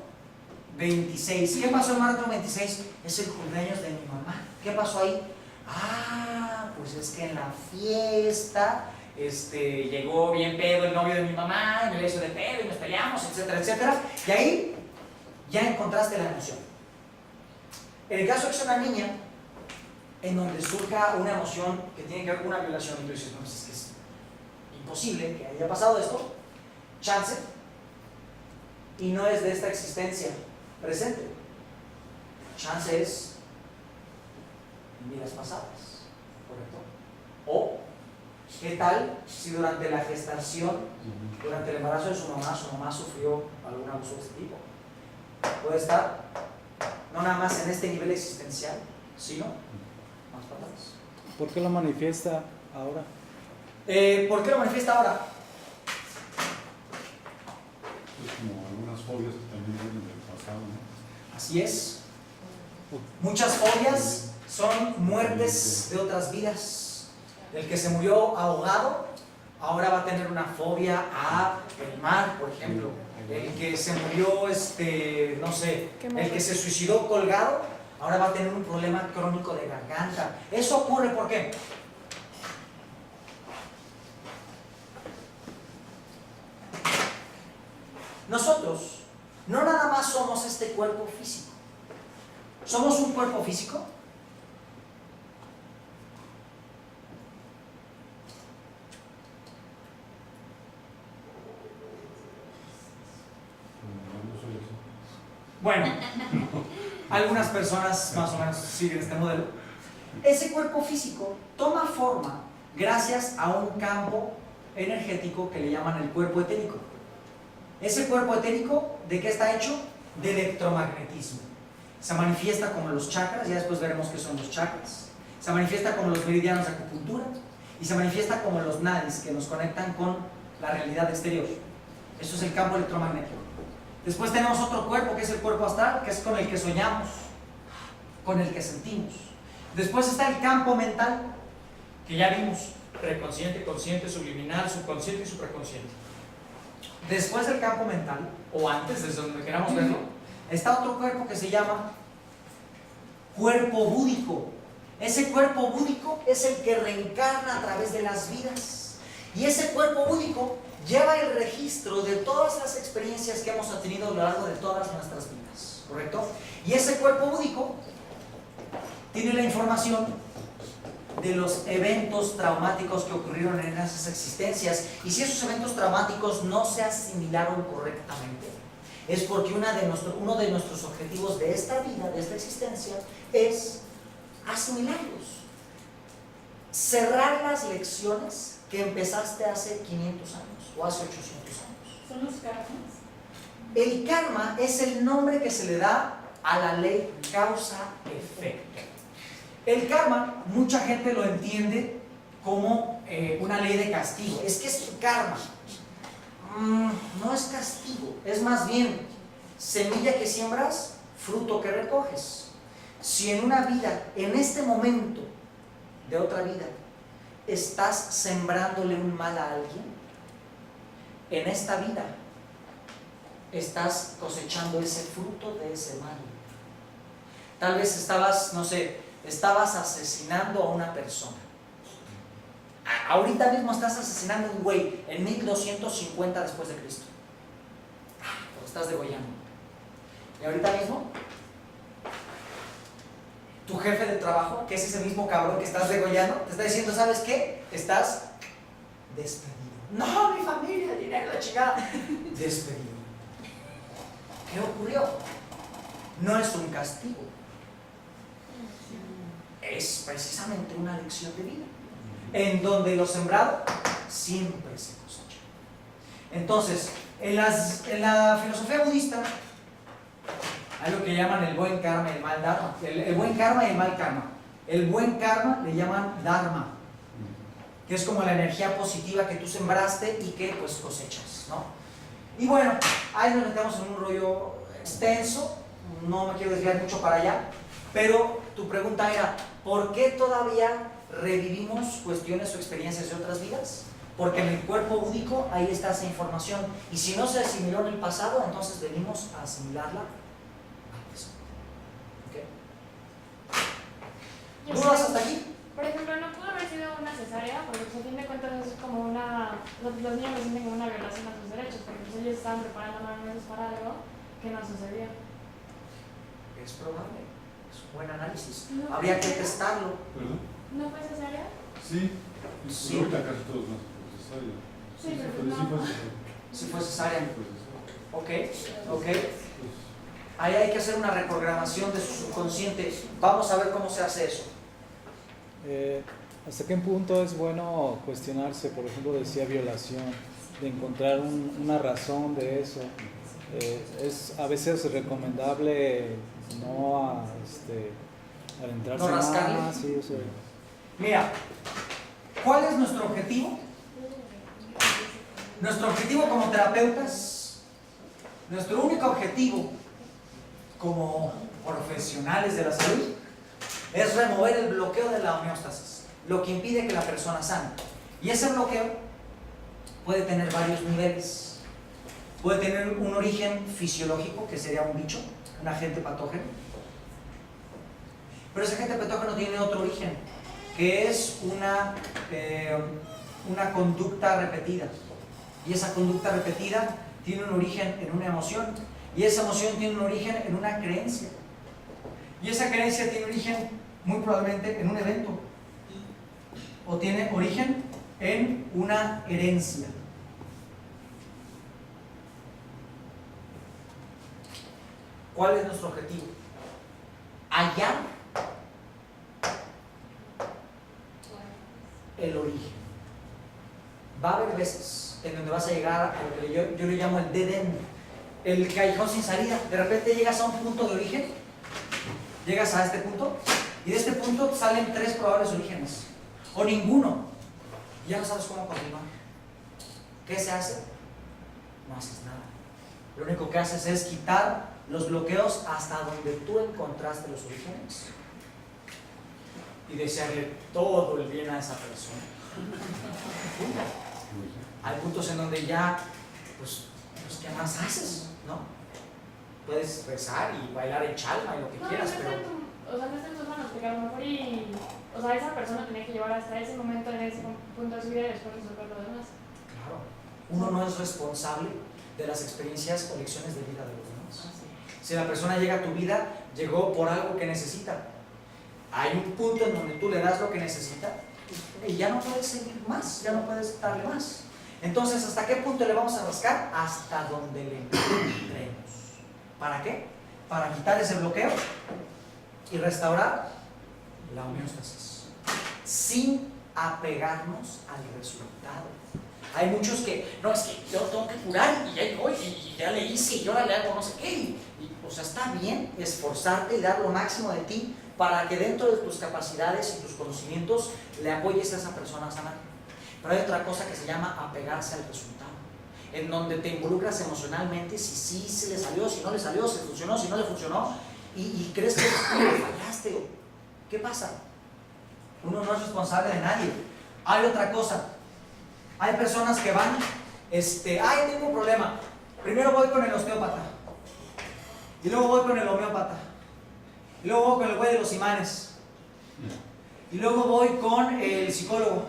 26. ¿Qué pasó en marzo 26? Es el cumpleaños de mi mamá. ¿Qué pasó ahí? Ah, pues es que en la fiesta llegó bien pedo el novio de mi mamá, y me le hizo de pedo y nos peleamos, etcétera, etcétera. Y ahí ya encontraste la emoción. En el caso de que sea una niña, en donde surja una emoción que tiene que ver con una violación, y tú dices, no, pues es que es imposible que haya pasado esto, chance, y no es de esta existencia presente. Chance es en vidas pasadas, ¿correcto? O, ¿qué tal si durante la gestación, durante el embarazo de su mamá sufrió algún abuso de este tipo? Puede estar no nada más en este nivel existencial, sino más para atrás. ¿Por qué lo manifiesta ahora? ¿Por qué lo manifiesta ahora? Es como algunas fobias que también vienen del pasado, ¿no? Así es. Muchas fobias son muertes de otras vidas. El que se murió ahogado ahora va a tener una fobia a el mar, por ejemplo. El que se murió, no sé, el que se suicidó colgado, ahora va a tener un problema crónico de garganta. ¿Eso ocurre por qué? Nosotros no nada más somos este cuerpo físico. ¿Somos un cuerpo físico? Bueno, algunas personas más o menos siguen este modelo. Ese cuerpo físico toma forma gracias a un campo energético que le llaman el cuerpo etérico. Ese cuerpo etérico, ¿de qué está hecho? De electromagnetismo. Se manifiesta como los chakras, ya después veremos qué son los chakras. Se manifiesta como los meridianos de acupuntura y se manifiesta como los nadis que nos conectan con la realidad exterior. Eso es el campo electromagnético. Después tenemos otro cuerpo que es el cuerpo astral, que es con el que soñamos, con el que sentimos. Después está el campo mental, que ya vimos, preconsciente, consciente, subliminal, subconsciente y supraconsciente. Después del campo mental, o antes, desde donde queramos verlo, está otro cuerpo que se llama cuerpo búdico. Ese cuerpo búdico es el que reencarna a través de las vidas. Y ese cuerpo búdico lleva el registro de todas las experiencias que hemos tenido a lo largo de todas nuestras vidas, ¿correcto? Y ese cuerpo búdico tiene la información de de los eventos traumáticos que ocurrieron en esas existencias. Y si esos eventos traumáticos no se asimilaron correctamente, es porque uno de nuestros objetivos de esta vida, de esta existencia, es asimilarlos. Cerrar las lecciones que empezaste hace 500 años o hace 800 años. ¿Son los karmas? El karma es el nombre que se le da a la ley causa-efecto. El karma, mucha gente lo entiende como una ley de castigo. Es que es karma. No es castigo, es más bien semilla que siembras, fruto que recoges. Si en una vida, en este momento de otra vida, estás sembrándole un mal a alguien, en esta vida estás cosechando ese fruto de ese mal. Tal vez estabas, no sé, estabas asesinando a una persona. Ahorita mismo estás asesinando a un güey en 1250 después de Cristo. Lo estás degollando. Y ahorita mismo, tu jefe de trabajo, que es ese mismo cabrón que estás degollando, te está diciendo, ¿sabes qué? Estás despedido. No, mi familia, dinero, la chingada. Despedido. ¿Qué ocurrió? No es un castigo. Es precisamente una lección de vida, en donde lo sembrado siempre se cosecha. Entonces, en la filosofía budista hay lo que llaman el buen karma y el mal dharma. El buen karma y el mal karma. El buen karma le llaman dharma, que es como la energía positiva que tú sembraste y que pues cosechas, ¿no? Y bueno, ahí nos metemos en un rollo extenso, no me quiero desviar mucho para allá, pero tu pregunta era, ¿por qué todavía revivimos cuestiones o experiencias de otras vidas? Porque en el cuerpo búdico ahí está esa información, y si no se asimiló en el pasado, entonces venimos a asimilarla al presente. ¿Okay? ¿Dudas hasta aquí? Por ejemplo, no pudo haber sido una cesárea, porque pues, a fin de cuentas es como una... Los niños lo sienten como una violación a sus derechos, porque pues, ellos estaban preparando 9 meses para algo que no sucedió. Es probable, es un buen análisis. No, Habría que testarlo. ¿Perdón? ¿No fue cesárea? Sí, Sí. ahorita casi todos más necesarios. Sí, pero pero no. sí fue necesario. Si fue cesárea. Fue necesario. Ok. Pues, Ahí hay que hacer una reprogramación de su subconsciente. Vamos a ver cómo se hace eso. ¿Hasta qué punto es bueno cuestionarse? Por ejemplo, decía violación, de encontrar una razón de eso. Es a veces recomendable no adentrarse ¿No rascarle? más. Sí, o sea, Mira, ¿cuál es nuestro objetivo? Nuestro objetivo como terapeutas, nuestro único objetivo como profesionales de la salud es remover el bloqueo de la homeostasis, lo que impide que la persona sane. Y ese bloqueo puede tener varios niveles. Puede tener un origen fisiológico, que sería un bicho, un agente patógeno. Pero ese agente patógeno tiene otro origen, que es una conducta repetida. Y esa conducta repetida tiene un origen en una emoción. Y esa emoción tiene un origen en una creencia. Y esa creencia tiene origen muy probablemente en un evento. O tiene origen en una herencia. ¿Cuál es nuestro objetivo? Hallar el origen. Va a haber veces en donde vas a llegar a lo que yo le llamo el dead end, el callejón sin salida. De repente llegas a un punto de origen, llegas a este punto, y de este punto salen 3 probables orígenes, o ninguno, y ya no sabes cómo continuar. ¿Qué se hace? No haces nada. Lo único que haces es quitar los bloqueos hasta donde tú encontraste los orígenes y desearle todo el bien a esa persona. Hay puntos en donde ya, pues ¿qué más haces? ¿No? Puedes rezar y bailar en chalma y lo que No, quieras, no pero... está en tus manos, porque a lo mejor esa persona tenía que llevar hasta ese momento, en ese punto de su vida y después resolver lo demás. Claro, uno no es responsable de las experiencias o lecciones de vida de los demás. Si la persona llega a tu vida, llegó por algo que necesita. Hay un punto en donde tú le das lo que necesita y ya no puedes seguir más, ya no puedes darle más. Entonces, ¿hasta qué punto le vamos a rascar? Hasta donde le encontremos. ¿Para qué? Para quitar ese bloqueo y restaurar la homeostasis sin apegarnos al resultado. Hay muchos que, no, es que yo tengo que curar y ya voy, y ya le hice y ahora le hago no sé qué. O sea, está bien esforzarte y dar lo máximo de ti para que dentro de tus capacidades y tus conocimientos le apoyes a esa persona a sanar. Pero hay otra cosa que se llama apegarse al resultado, en donde te involucras emocionalmente, si sí se le salió, si no le salió, si funcionó, si no le funcionó, y crees que tú le fallaste. ¿Qué pasa? Uno no es responsable de nadie. Hay otra cosa. Hay personas que van, ay, tengo un problema. Primero voy con el osteópata. Y luego voy con el homeópata. Y luego voy con el güey de los imanes. Y luego voy con el psicólogo.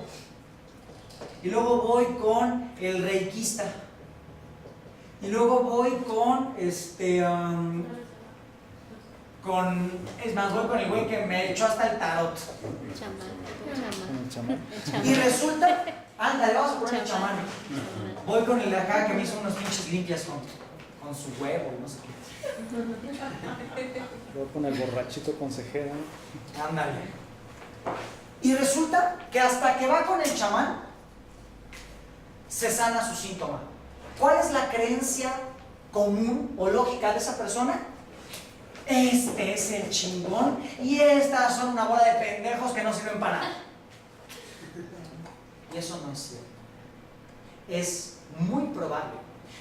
Y luego voy con el reikista. Y luego voy con es más, voy con el güey que me echó hasta el tarot. El chamán. Y resulta, ándale, vamos a poner el chamán. Voy con el de acá que me hizo unos pinches limpias con su huevo, no sé qué. Voy con el borrachito consejero. Ándale. Y resulta que hasta que va con el chamán, se sana su síntoma. ¿Cuál es la creencia común o lógica de esa persona? Este es el chingón y estas son una bola de pendejos que no sirven para nada. Y eso no es cierto. Es muy probable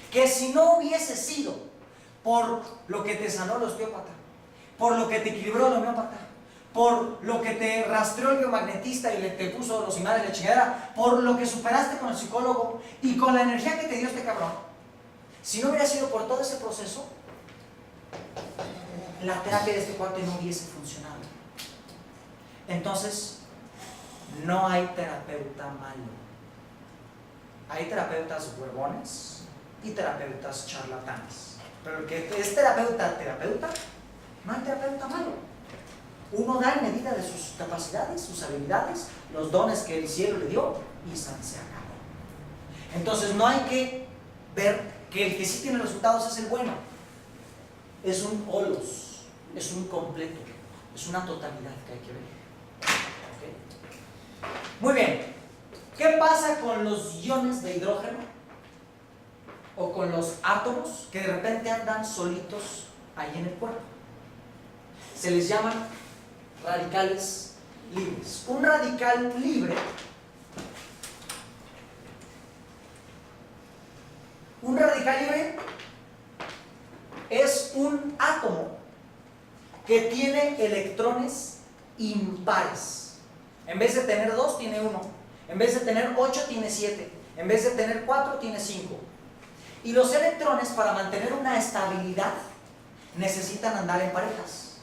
que si no hubiese sido por lo que te sanó el osteópata, por lo que te equilibró el homeópata, por lo que te rastreó el biomagnetista y te puso los imanes de la chingadera, por lo que superaste con el psicólogo y con la energía que te dio este cabrón, si no hubiera sido por todo ese proceso, la terapia de este cuate no hubiese funcionado. Entonces, no hay terapeuta malo. Hay terapeutas huevones y terapeutas charlatanes. Pero el que es terapeuta, no hay terapeuta malo. Uno da en medida de sus capacidades, sus habilidades, los dones que el cielo le dio y se acabó. Entonces no hay que ver que el que sí tiene resultados es el bueno. Es un holos, es un completo, es una totalidad que hay que ver. ¿Okay? Muy bien. ¿Qué pasa con los iones de hidrógeno o con los átomos que de repente andan solitos ahí en el cuerpo? Se les llaman radicales libres. Un radical libre es un átomo que tiene electrones impares. En vez de tener 2, tiene 1. En vez de tener 8, tiene 7. En vez de tener 4, tiene 5. Y los electrones, para mantener una estabilidad, necesitan andar en parejas.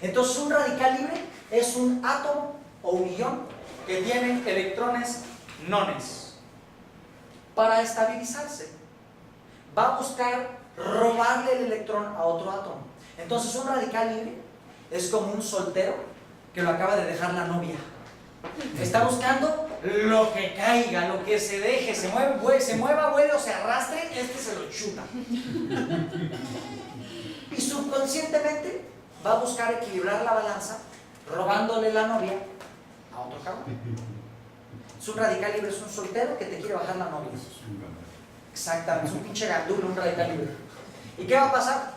Entonces, un radical libre es un átomo o un ion que tiene electrones nones. Para estabilizarse, va a buscar robarle el electrón a otro átomo. Entonces, un radical libre es como un soltero que lo acaba de dejar la novia. Está buscando lo que caiga, lo que se deje, se mueva, vuele o se arrastre, se lo chuta. Y subconscientemente va a buscar equilibrar la balanza robándole la novia a otro cabrón. Es un radical libre, es un soltero que te quiere bajar la novia. Exactamente, es un pinche gandulo, un radical libre. ¿Y qué va a pasar?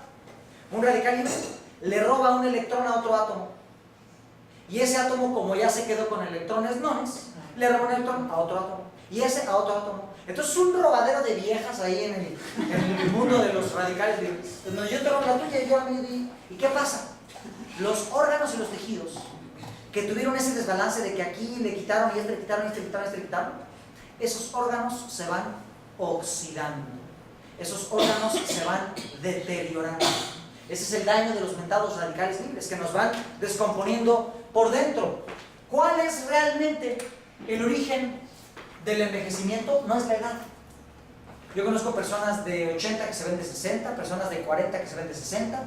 Un radical libre le roba un electrón a otro átomo. Y ese átomo, como ya se quedó con electrones nones, le roba un electrón a otro átomo. Y ese a otro átomo. Entonces es un robadero de viejas ahí en el mundo de los radicales libres. Entonces yo te robo la tuya y yo a mí. ¿Y qué pasa? Los órganos y los tejidos que tuvieron ese desbalance de que aquí le quitaron y este le quitaron, este le quitaron, este le quitaron, esos órganos se van oxidando. Esos órganos se van deteriorando. Ese es el daño de los mentados radicales libres, que nos van descomponiendo por dentro. ¿Cuál es realmente el origen del envejecimiento? No es la edad. Yo conozco personas de 80 que se ven de 60, personas de 40 que se ven de 60,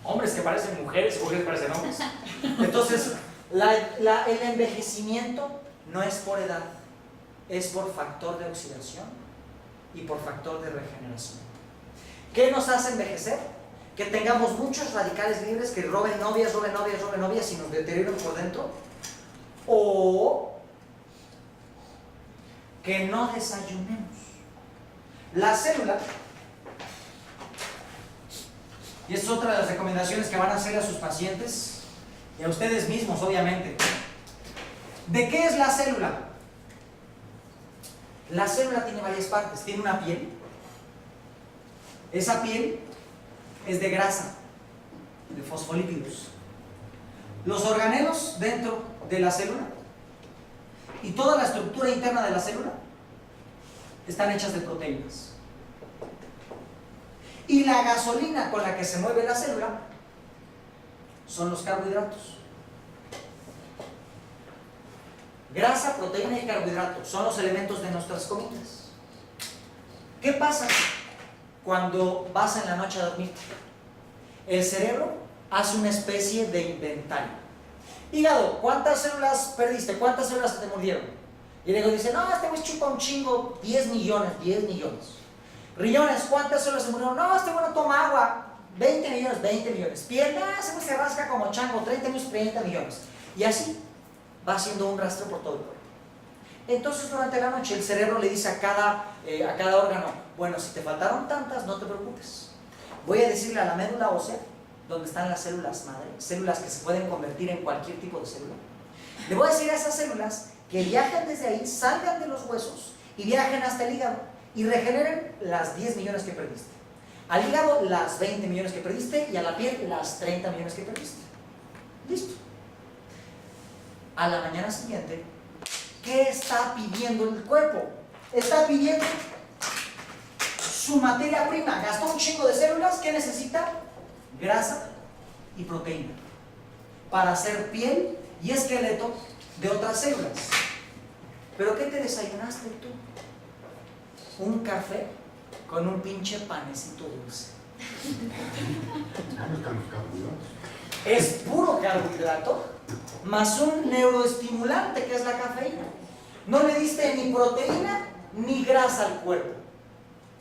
hombres que parecen mujeres y mujeres que parecen hombres. Entonces, el envejecimiento no es por edad, es por factor de oxidación y por factor de regeneración. ¿Qué nos hace envejecer? Que tengamos muchos radicales libres que roben novias y nos deterioren por dentro, o que no desayunemos. La célula, y es otra de las recomendaciones que van a hacer a sus pacientes y a ustedes mismos, obviamente. ¿De qué es la célula? La célula tiene varias partes. Tiene una piel. Esa piel es de grasa, de fosfolípidos. Los organelos dentro de la célula y toda la estructura interna de la célula están hechas de proteínas. Y la gasolina con la que se mueve la célula son los carbohidratos. Grasa, proteína y carbohidratos son los elementos de nuestras comidas. ¿Qué pasa cuando vas en la noche a dormir? El cerebro hace una especie de inventario. Hígado, ¿cuántas células perdiste? ¿Cuántas células te murieron? Y luego dice, no, este güey chupa un chingo, 10 millones. Riñones, ¿cuántas células se murieron? No, este güey no toma agua, 20 millones. Pierna, ese güey se rasca como chango, 30 millones. Y así va haciendo un rastro por todo el cuerpo. Entonces durante la noche el cerebro le dice a cada órgano, bueno, si te faltaron tantas, no te preocupes. Voy a decirle a la médula ósea, donde están las células madre, células que se pueden convertir en cualquier tipo de célula. Le voy a decir a esas células que viajen desde ahí, salgan de los huesos y viajen hasta el hígado y regeneren las 10 millones que perdiste. Al hígado las 20 millones que perdiste y a la piel las 30 millones que perdiste. Listo. A la mañana siguiente, ¿qué está pidiendo el cuerpo? Está pidiendo su materia prima. Gastó un chingo de células. ¿Qué necesita? Grasa y proteína para hacer piel y esqueleto de otras células. ¿Pero qué te desayunaste tú? Un café con un pinche panecito dulce. Es puro carbohidrato más un neuroestimulante que es la cafeína. No le diste ni proteína ni grasa al cuerpo.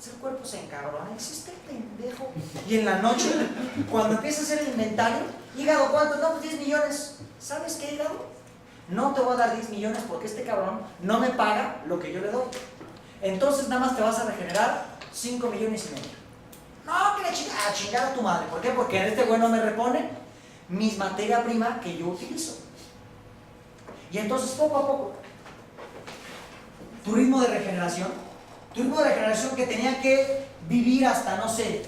El cuerpo se encabrona, existe pendejo. Y en la noche, cuando empieza a hacer el inventario, hígado, ¿cuánto? No, pues 10 millones. ¿Sabes qué, hígado? No te voy a dar 10 millones porque este cabrón no me paga lo que yo le doy. Entonces nada más te vas a regenerar 5 millones y medio. No, que a chingar a tu madre. ¿Por qué? Porque este güey no me repone mi materia prima que yo utilizo. Y entonces poco a poco, tu ritmo de regeneración que tenía que vivir hasta, no sé,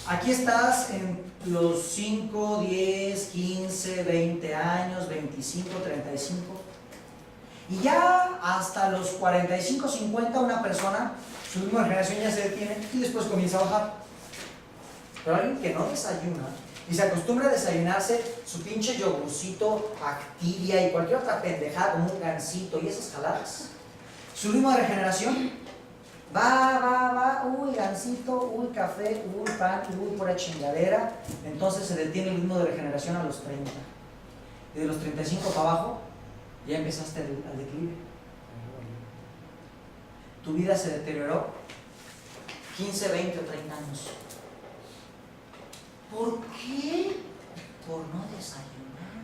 aquí estás en los 5, 10, 15, 20 años, 25, 35, y ya hasta los 45, 50 una persona, su ritmo de regeneración ya se detiene y después comienza a bajar. Pero alguien que no desayuna y se acostumbra a desayunarse su pinche yogurcito, Activia y cualquier otra pendejada como un gansito y esas jaladas, su ritmo de regeneración va, uy, gansito, uy, café, uy, pan, uy, pura chingadera. Entonces se detiene el ritmo de regeneración a los 30. Y de los 35 para abajo, ya empezaste al declive. Tu vida se deterioró 15, 20 o 30 años. ¿Por qué? Por no desayunar.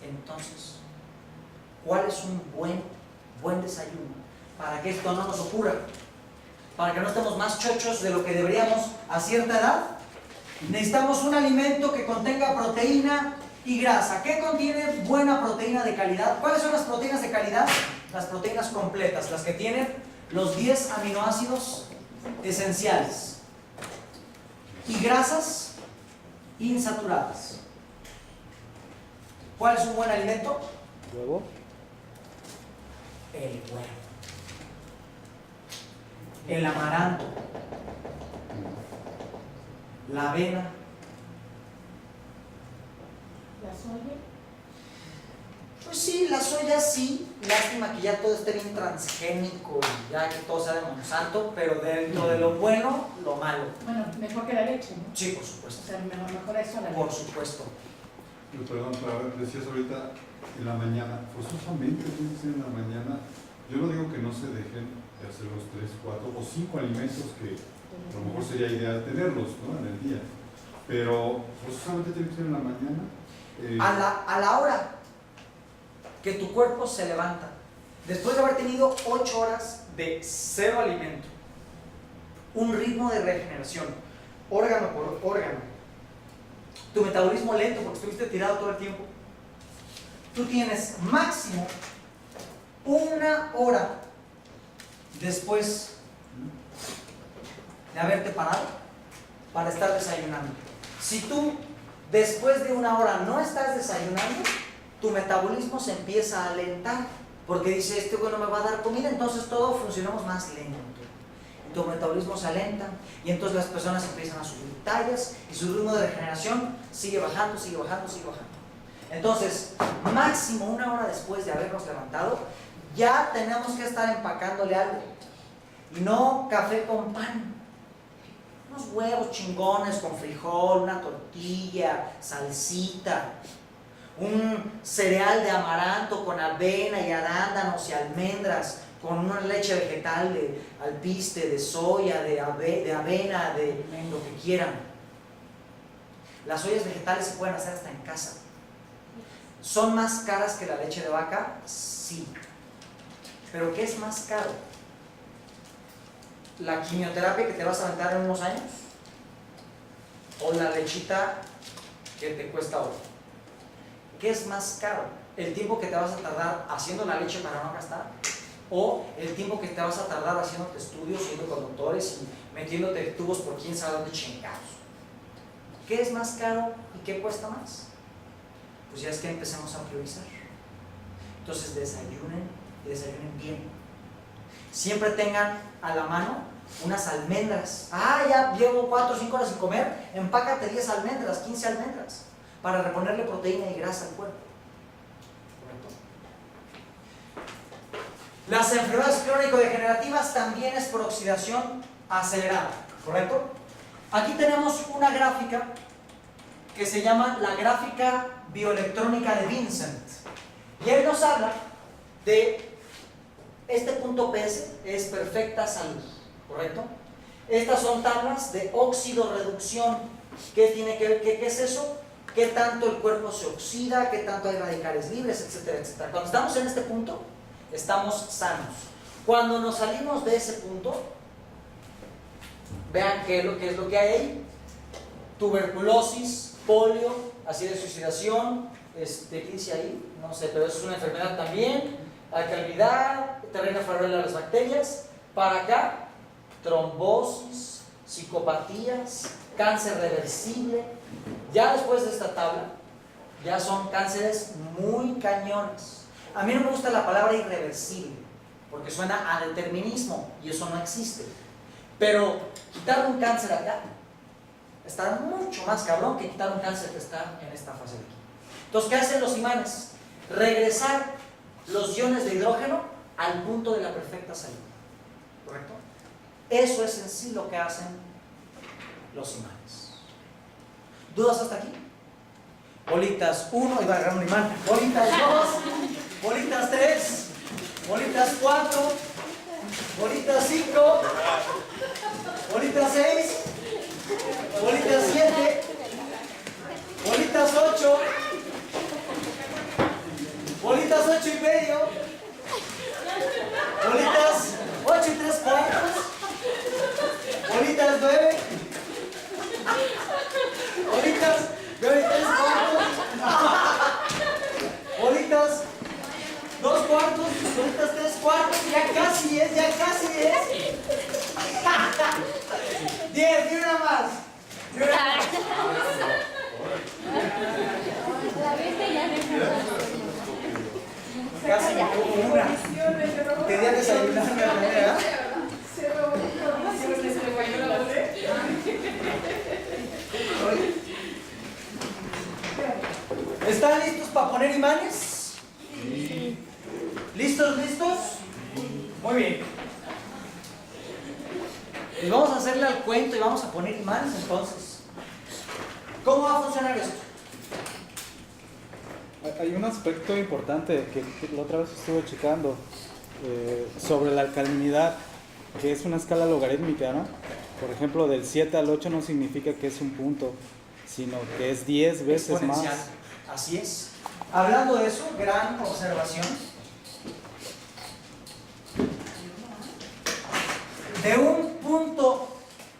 Entonces, ¿cuál es un buen desayuno? Para que esto no nos ocurra, para que no estemos más chochos de lo que deberíamos a cierta edad, necesitamos un alimento que contenga proteína y grasa. ¿Qué contiene buena proteína de calidad? ¿Cuáles son las proteínas de calidad? Las proteínas completas, las que tienen los 10 aminoácidos esenciales. Y grasas insaturadas. ¿Cuál es un buen alimento? ¿Huevo? El huevo. El amaranto, la avena, La soya. Pues sí, la soya sí, lástima que ya todo esté bien transgénico y ya que todo sea de Monsanto, pero dentro de lo bueno, lo malo. Bueno, mejor que la leche, ¿no? Sí, por O supuesto. sea, mejor eso a la Por leche. supuesto. Perdón, decías ahorita en la mañana, forzosamente tiene que ser en la mañana. Yo no digo que no se dejen de hacer los 3, 4 o 5 alimentos que a lo mejor sería ideal tenerlos, ¿no?, en el día. Pero forzosamente tiene que ser en la mañana. A la hora que tu cuerpo se levanta, después de haber tenido 8 horas de cero alimento, un ritmo de regeneración, órgano por órgano, tu metabolismo lento porque estuviste tirado todo el tiempo, tú tienes máximo 1 hora después de haberte parado para estar desayunando. Si tú después de 1 hora no estás desayunando, tu metabolismo se empieza a alentar porque dice, este güey no me va a dar comida, entonces todos funcionamos más lento. Tu metabolismo se alenta y entonces las personas empiezan a subir tallas y su ritmo de regeneración sigue bajando, sigue bajando, sigue bajando. Entonces, máximo 1 hora después de habernos levantado, ya tenemos que estar empacándole algo. Y no café con pan. Unos huevos chingones con frijol, una tortilla, salsita, un cereal de amaranto con avena y arándanos y almendras, con una leche vegetal de alpiste, de soya, de avena, de lo que quieran. Las ollas vegetales se pueden hacer hasta en casa. ¿Son más caras que la leche de vaca? Sí. ¿Pero qué es más caro? ¿La quimioterapia que te vas a aventar en unos años? ¿O la lechita que te cuesta hoy? ¿Qué es más caro? ¿El tiempo que te vas a tardar haciendo la leche para no gastar? ¿O el tiempo que te vas a tardar haciéndote estudios, yendo con doctores y metiéndote tubos por quién sabe dónde chingados? ¿Qué es más caro y qué cuesta más? Pues ya es que empecemos a priorizar. Entonces desayunen y desayunen bien. Siempre tengan a la mano unas almendras. Ah, ya llevo 4 o 5 horas sin comer, empácate 10 almendras, 15 almendras, para reponerle proteína y grasa al cuerpo. ¿Correcto? Las enfermedades crónico-degenerativas también es por oxidación acelerada, ¿correcto? Aquí tenemos una gráfica que se llama la gráfica bioelectrónica de Vincent. Y él nos habla de este punto PS, es perfecta salud, ¿correcto? Estas son tablas de óxido-reducción. ¿Qué tiene que ver? ¿Qué es eso? ¿Qué tanto el cuerpo se oxida? ¿Qué tanto hay radicales libres? Etcétera, etcétera. Cuando estamos en este punto, estamos sanos. Cuando nos salimos de ese punto, vean qué es lo que hay ahí: tuberculosis, polio, así de suicidación, ¿qué dice ahí? No sé, pero eso es una enfermedad también, alcalinidad, terreno favorable a las bacterias. Para acá, trombosis, psicopatías, cáncer reversible. Ya después de esta tabla, ya son cánceres muy cañones. A mí no me gusta la palabra irreversible, porque suena a determinismo, y eso no existe. Pero quitar un cáncer acá está mucho más cabrón que quitar un cáncer que está en esta fase de aquí. Entonces, ¿qué hacen los imanes? Regresar los iones de hidrógeno al punto de la perfecta salida. ¿Correcto? Eso es en sí lo que hacen los imanes. ¿Dudas hasta aquí? Bolitas 1, iba a agarrar un imán. Bolitas 2, bolitas 3, bolitas 4, bolitas 5, bolitas 6, bolitas 7, bolitas 8, bolitas 8 y medio, bolitas 8 y 3 cuartos, bolitas 9, bolitas 9 y 3 cuartos, bolitas 2 cuartos, bolitas 3 cuartos, ya casi es, ya casi es. 10, ni una más. Ni una más. La viste ya Casi me como una. Quería desayunar de la manera. ¿Están listos para poner imanes? ¿Listos? Muy bien. Pues vamos a hacerle al cuento y vamos a poner imanes entonces. ¿Cómo va a funcionar esto? Hay un aspecto importante que la otra vez estuve checando sobre la alcalinidad, que es una escala logarítmica, ¿no? Por ejemplo, del 7 al 8 no significa que es un punto, sino que es 10 veces más. Exponencial. Así es. Hablando de eso, gran observación. De un punto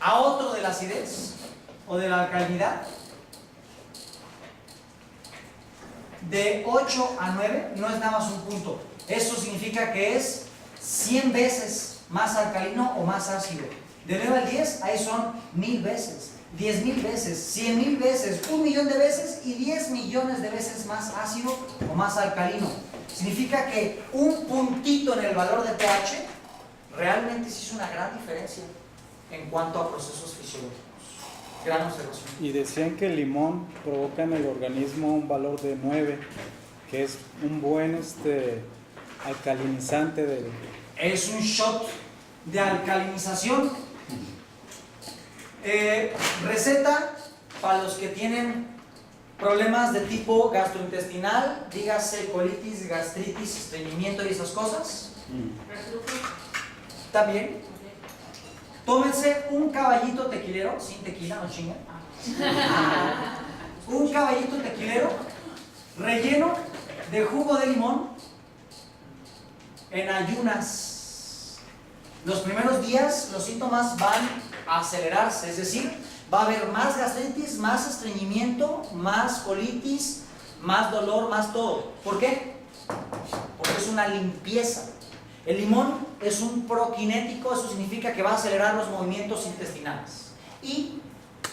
a otro de la acidez o de la alcalinidad, de 8 a 9 no es nada más un punto. Eso significa que es 100 veces más alcalino o más ácido. De 9 al 10, ahí son 1000 veces, 10.000 veces, 100.000 veces, 1.000.000 de veces y 10 millones de veces más ácido o más alcalino. Significa que un puntito en el valor de pH realmente sí es una gran diferencia en cuanto a procesos fisiológicos. Gran observación. Y decían que el limón provoca en el organismo un valor de 9, que es un buen alcalinizante del... Es un shot de alcalinización. Receta para los que tienen problemas de tipo gastrointestinal, dígase colitis, gastritis, estreñimiento y esas cosas. También. Tómense un caballito tequilero, sin tequila, no chingan. Un caballito tequilero relleno de jugo de limón en ayunas. Los primeros días los síntomas van a acelerarse, es decir, va a haber más gastritis, más estreñimiento, más colitis, más dolor, más todo. ¿Por qué? Porque es una limpieza. El limón es un prokinético, eso significa que va a acelerar los movimientos intestinales y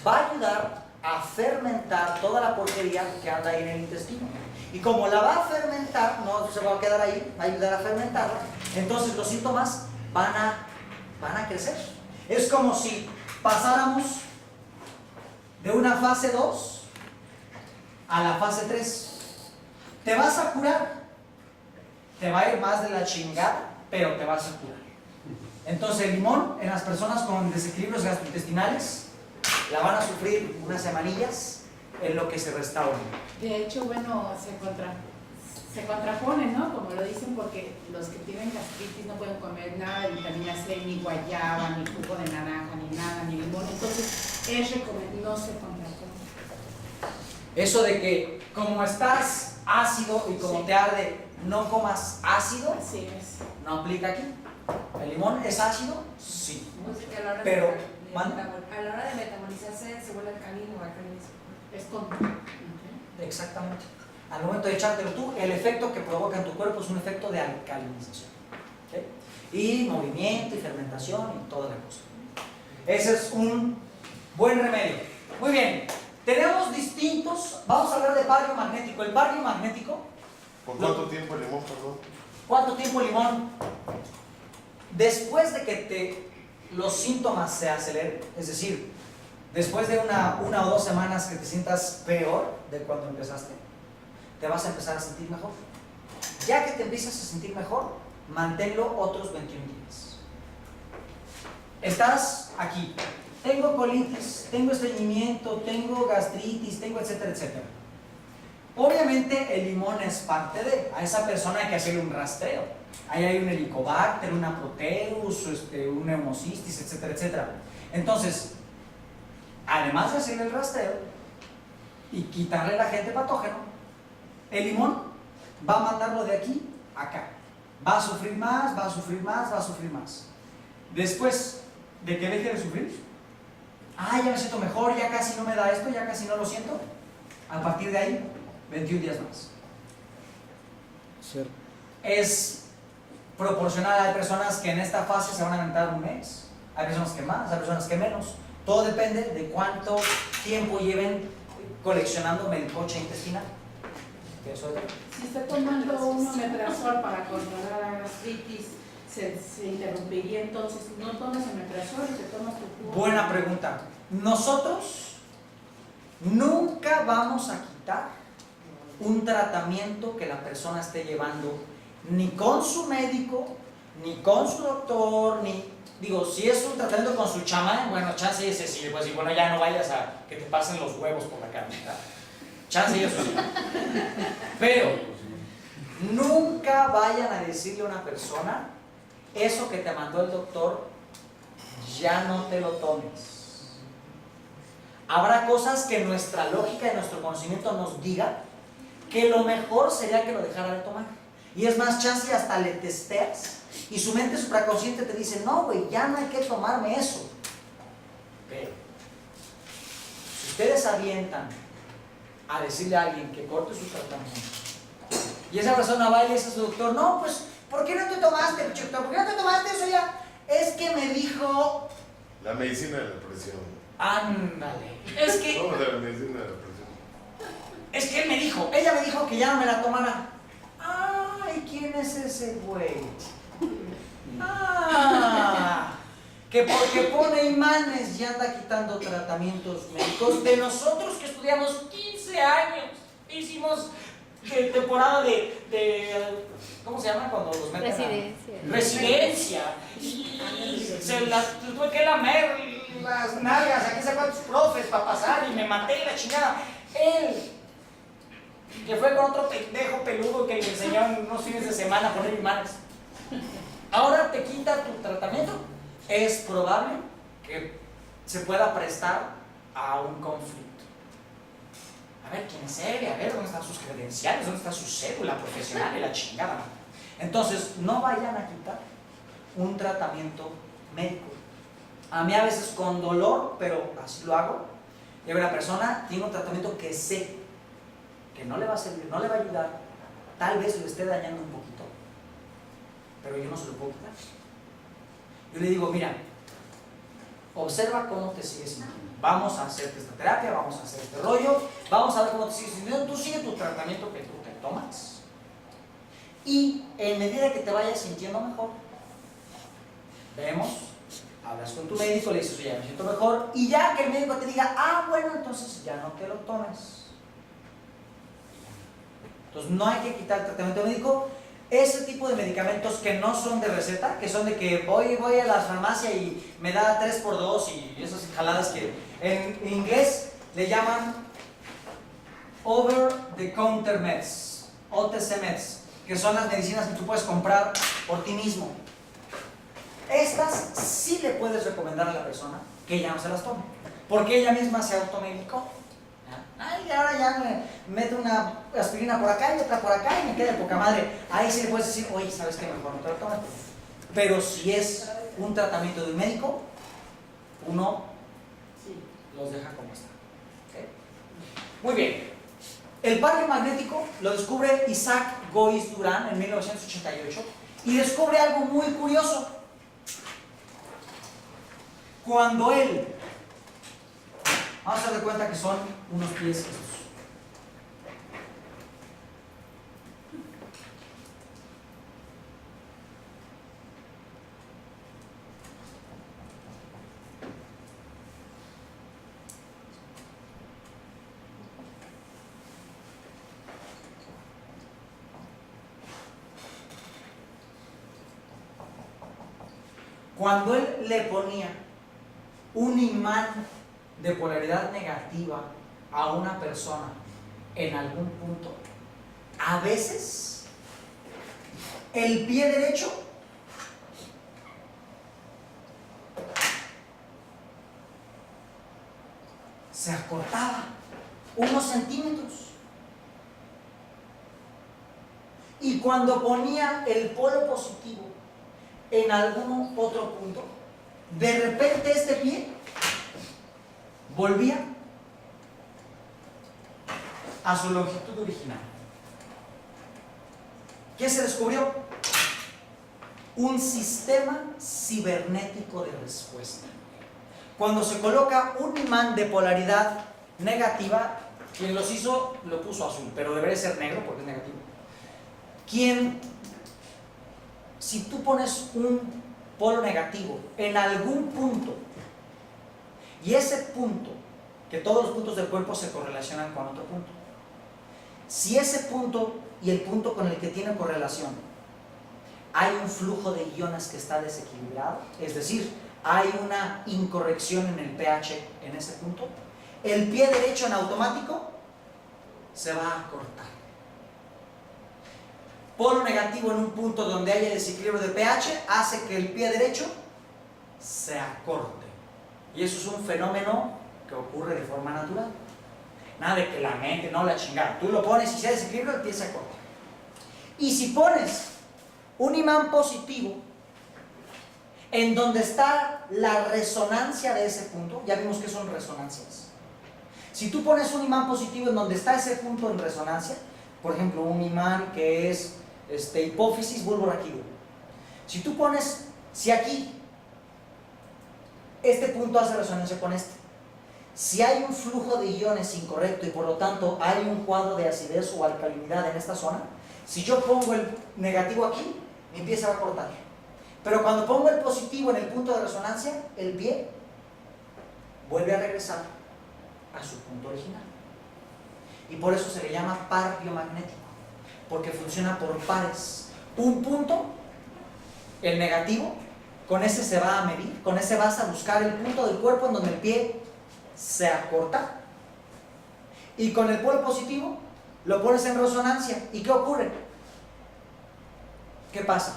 va a ayudar a fermentar toda la porquería que anda ahí en el intestino. Y como la va a fermentar, no se va a quedar ahí, va a ayudar a fermentarla, entonces los síntomas van a crecer. Es como si pasáramos de una fase 2 a la fase 3. Te vas a curar, te va a ir más de la chingada, pero te vas a curar. Entonces el limón en las personas con desequilibrios gastrointestinales la van a sufrir unas semanillas en lo que se restaura. De hecho, bueno, se contrapone, ¿no? Como lo dicen, porque los que tienen gastritis no pueden comer nada de vitamina C, ni guayaba, ni jugo de naranja, ni nada, ni limón. Entonces, es recomendable, no se contrapone. Eso de que como estás ácido y como Sí. te arde, no comas ácido, Así es. no aplica aquí. ¿El limón es ácido? Sí. Pues que a la hora Pero, de ¿manda? a la hora de metabolizarse se vuelve alcalino o alcalino. Es con... Exactamente. Al momento de echártelo tú, el efecto que provoca en tu cuerpo es un efecto de alcalinización. ¿Sí? Y movimiento y fermentación y toda la cosa. Ese es un buen remedio. Muy bien. Tenemos distintos, vamos a hablar de bario magnético. El bario magnético. ¿Por cuánto tiempo el limón, perdón? ¿Cuánto tiempo el limón? Después de que los síntomas se aceleren, es decir, después de una o 2 semanas que te sientas peor de cuando empezaste, te vas a empezar a sentir mejor. Ya que te empiezas a sentir mejor, manténlo otros 21 días. Estás aquí. Tengo colitis, tengo estreñimiento, tengo gastritis, tengo etcétera, etcétera. Obviamente el limón es parte de, a esa persona hay que hacerle un rastreo. Ahí hay un helicobacter, una proteus, un neumocistis, etcétera, etcétera. Entonces, además de hacerle el rastreo y quitarle el agente patógeno, el limón va a mandarlo de aquí a acá. Va a sufrir más, va a sufrir más, va a sufrir más. Después de que deje de sufrir, ya me siento mejor, ya casi no me da esto, ya casi no lo siento. A partir de ahí, 21 días más. Ser Es proporcional. Hay personas que en esta fase se van a aventar un mes, hay personas que más, hay personas que menos. Todo depende de cuánto tiempo lleven coleccionando melcocha intestinal. Eso es. Si está tomando un omeprazol para controlar la gastritis, se interrumpiría, entonces no tomas omeprazol y te tomas tu jugo. Buena pregunta. Nosotros nunca vamos a quitar un tratamiento que la persona esté llevando ni con su médico, ni con su doctor, ni... Digo, si es un tratamiento con su chamán, bueno, chance y ese sí, pues, y bueno, ya no vayas a que te pasen los huevos por la cara, ¿verdad? Chance y eso sí. Pero nunca vayan a decirle a una persona, eso que te mandó el doctor, ya no te lo tomes. Habrá cosas que nuestra lógica y nuestro conocimiento nos diga que lo mejor sería que lo dejara de tomar. Y es más, chance hasta le testeas y su mente supraconsciente te dice, no, güey, ya no hay que tomarme eso. Pero, si ustedes avientan a decirle a alguien que corte su tratamiento y esa persona va y le dice a su doctor, no, pues, ¿por qué no te tomaste, doctor? ¿Por qué no te tomaste eso ya? Es que me dijo... La medicina de la presión. Ándale. Es que... ¿Cómo de la medicina de la presión? Es que él me dijo, ella me dijo que ya no me la tomara. Ay, ¿quién es ese güey? Que porque pone imanes y anda quitando tratamientos médicos de nosotros que estudiamos 15 años. Hicimos temporada de ¿cómo se llama cuando los meten? Residencia. Y se las tuve que lamer las nalgas a qué sé cuántos profes para pasar y me maté la chingada. Él, que fue con otro pendejo peludo que le enseñó unos fines de semana a poner imanes, ahora te quita tu tratamiento. Es probable que se pueda prestar a un conflicto. A ver quién es él, a ver dónde están sus credenciales, dónde está su cédula profesional y la chingada. Entonces, no vayan a quitar un tratamiento médico. A mí a veces con dolor, pero así lo hago. Y una persona tiene un tratamiento que sé que no le va a servir, no le va a ayudar, tal vez lo esté dañando un poquito, pero yo no se lo puedo quitar. Yo le digo, mira, observa cómo te sigues sintiendo. Vamos a hacerte esta terapia, vamos a hacer este rollo, vamos a ver cómo te sigues sintiendo. Tú sigue tu tratamiento que tú te tomas y en medida que te vayas sintiendo mejor, vemos, hablas con tu médico, le dices, oye, ya me siento mejor, y ya que el médico te diga, bueno, entonces ya no te lo tomes. Entonces no hay que quitar el tratamiento médico. Ese tipo de medicamentos que no son de receta, que son de que voy a la farmacia y me da 3x2 y esas jaladas que en inglés le llaman over the counter meds, OTC meds, que son las medicinas que tú puedes comprar por ti mismo. Estas sí le puedes recomendar a la persona que ya no se las tome, porque ella misma se automedicó. Ay, ahora ya me meto una aspirina por acá y otra por acá y me queda de poca madre. Ahí sí le puedes decir, oye, ¿sabes qué? Mejor no te lo tomes. Pero si es un tratamiento de un médico, uno los deja como está. ¿Okay? Muy bien. El parque magnético lo descubre Isaac Gois Durán en 1988 y descubre algo muy curioso. Cuando él, vamos a dar cuenta que son unos pies estos. Cuando él le ponía un imán de polaridad negativa a una persona en algún punto, a veces el pie derecho se acortaba unos centímetros, y cuando ponía el polo positivo en algún otro punto, de repente este pie volvía a su longitud original. ¿Qué se descubrió? Un sistema cibernético de respuesta. Cuando se coloca un imán de polaridad negativa, quien los hizo lo puso azul, pero debería ser negro porque es negativo. Si tú pones un polo negativo en algún punto, y ese punto, que todos los puntos del cuerpo se correlacionan con otro punto, Si ese punto y el punto con el que tiene correlación hay un flujo de iones que está desequilibrado, es decir, hay una incorrección en el pH en ese punto, el pie derecho en automático se va a cortar. Polo negativo en un punto donde haya desequilibrio de pH hace que el pie derecho se acorte. Y eso es un fenómeno que ocurre de forma natural. Nada de que la mente, no la chingada. Tú lo pones y si hay desequilibrio, el pie se acorta. Y si pones un imán positivo en donde está la resonancia de ese punto, ya vimos que son resonancias. Si tú pones un imán positivo en donde está ese punto en resonancia, por ejemplo, un imán que es hipófisis bulbo raquídeo. Si aquí este punto hace resonancia con este, si hay un flujo de iones incorrecto y por lo tanto hay un cuadro de acidez o alcalinidad en esta zona, si yo pongo el negativo aquí, mi pie se va a cortar. Pero cuando pongo el positivo en el punto de resonancia, el pie vuelve a regresar a su punto original. Y por eso se le llama par biomagnético, porque funciona por pares. Un punto, el negativo, con ese se va a medir, con ese vas a buscar el punto del cuerpo en donde el pie se acorta. Y con el polo positivo lo pones en resonancia. ¿Y qué ocurre? ¿Qué pasa?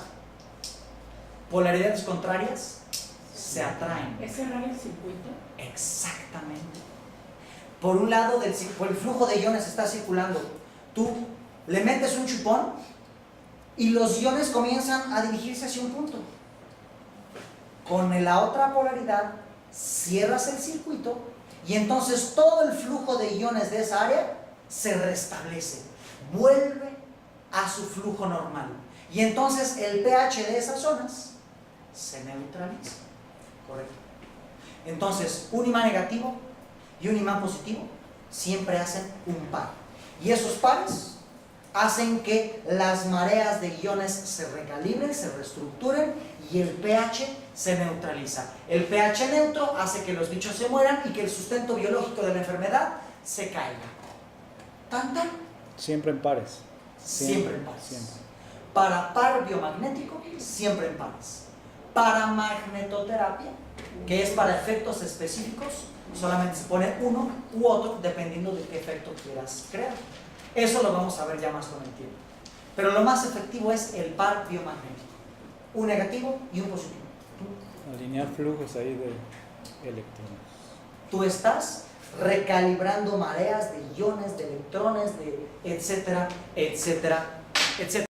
Polaridades contrarias se atraen. ¿Es cerrar el circuito? Exactamente. Por un lado, el flujo de iones está circulando. Tú le metes un chupón y los iones comienzan a dirigirse hacia un punto. Con la otra polaridad, cierras el circuito y entonces todo el flujo de iones de esa área se restablece. Vuelve a su flujo normal. Y entonces el pH de esas zonas se neutraliza. Correcto. Entonces, un imán negativo y un imán positivo siempre hacen un par. Y esos pares hacen que las mareas de iones se recalibren, se reestructuren y el pH se neutraliza. El pH neutro hace que los bichos se mueran y que el sustento biológico de la enfermedad se caiga. ¿Tan tan? Siempre en pares. Siempre en pares. Siempre. Para par biomagnético, siempre en pares. Para magnetoterapia, que es para efectos específicos, solamente se pone uno u otro dependiendo de qué efecto quieras crear. Eso lo vamos a ver ya más con el tiempo. Pero lo más efectivo es el par biomagnético. Un negativo y un positivo. Alinear flujos ahí de electrones. Tú estás recalibrando mareas de iones, de electrones, de etcétera, etcétera, etcétera.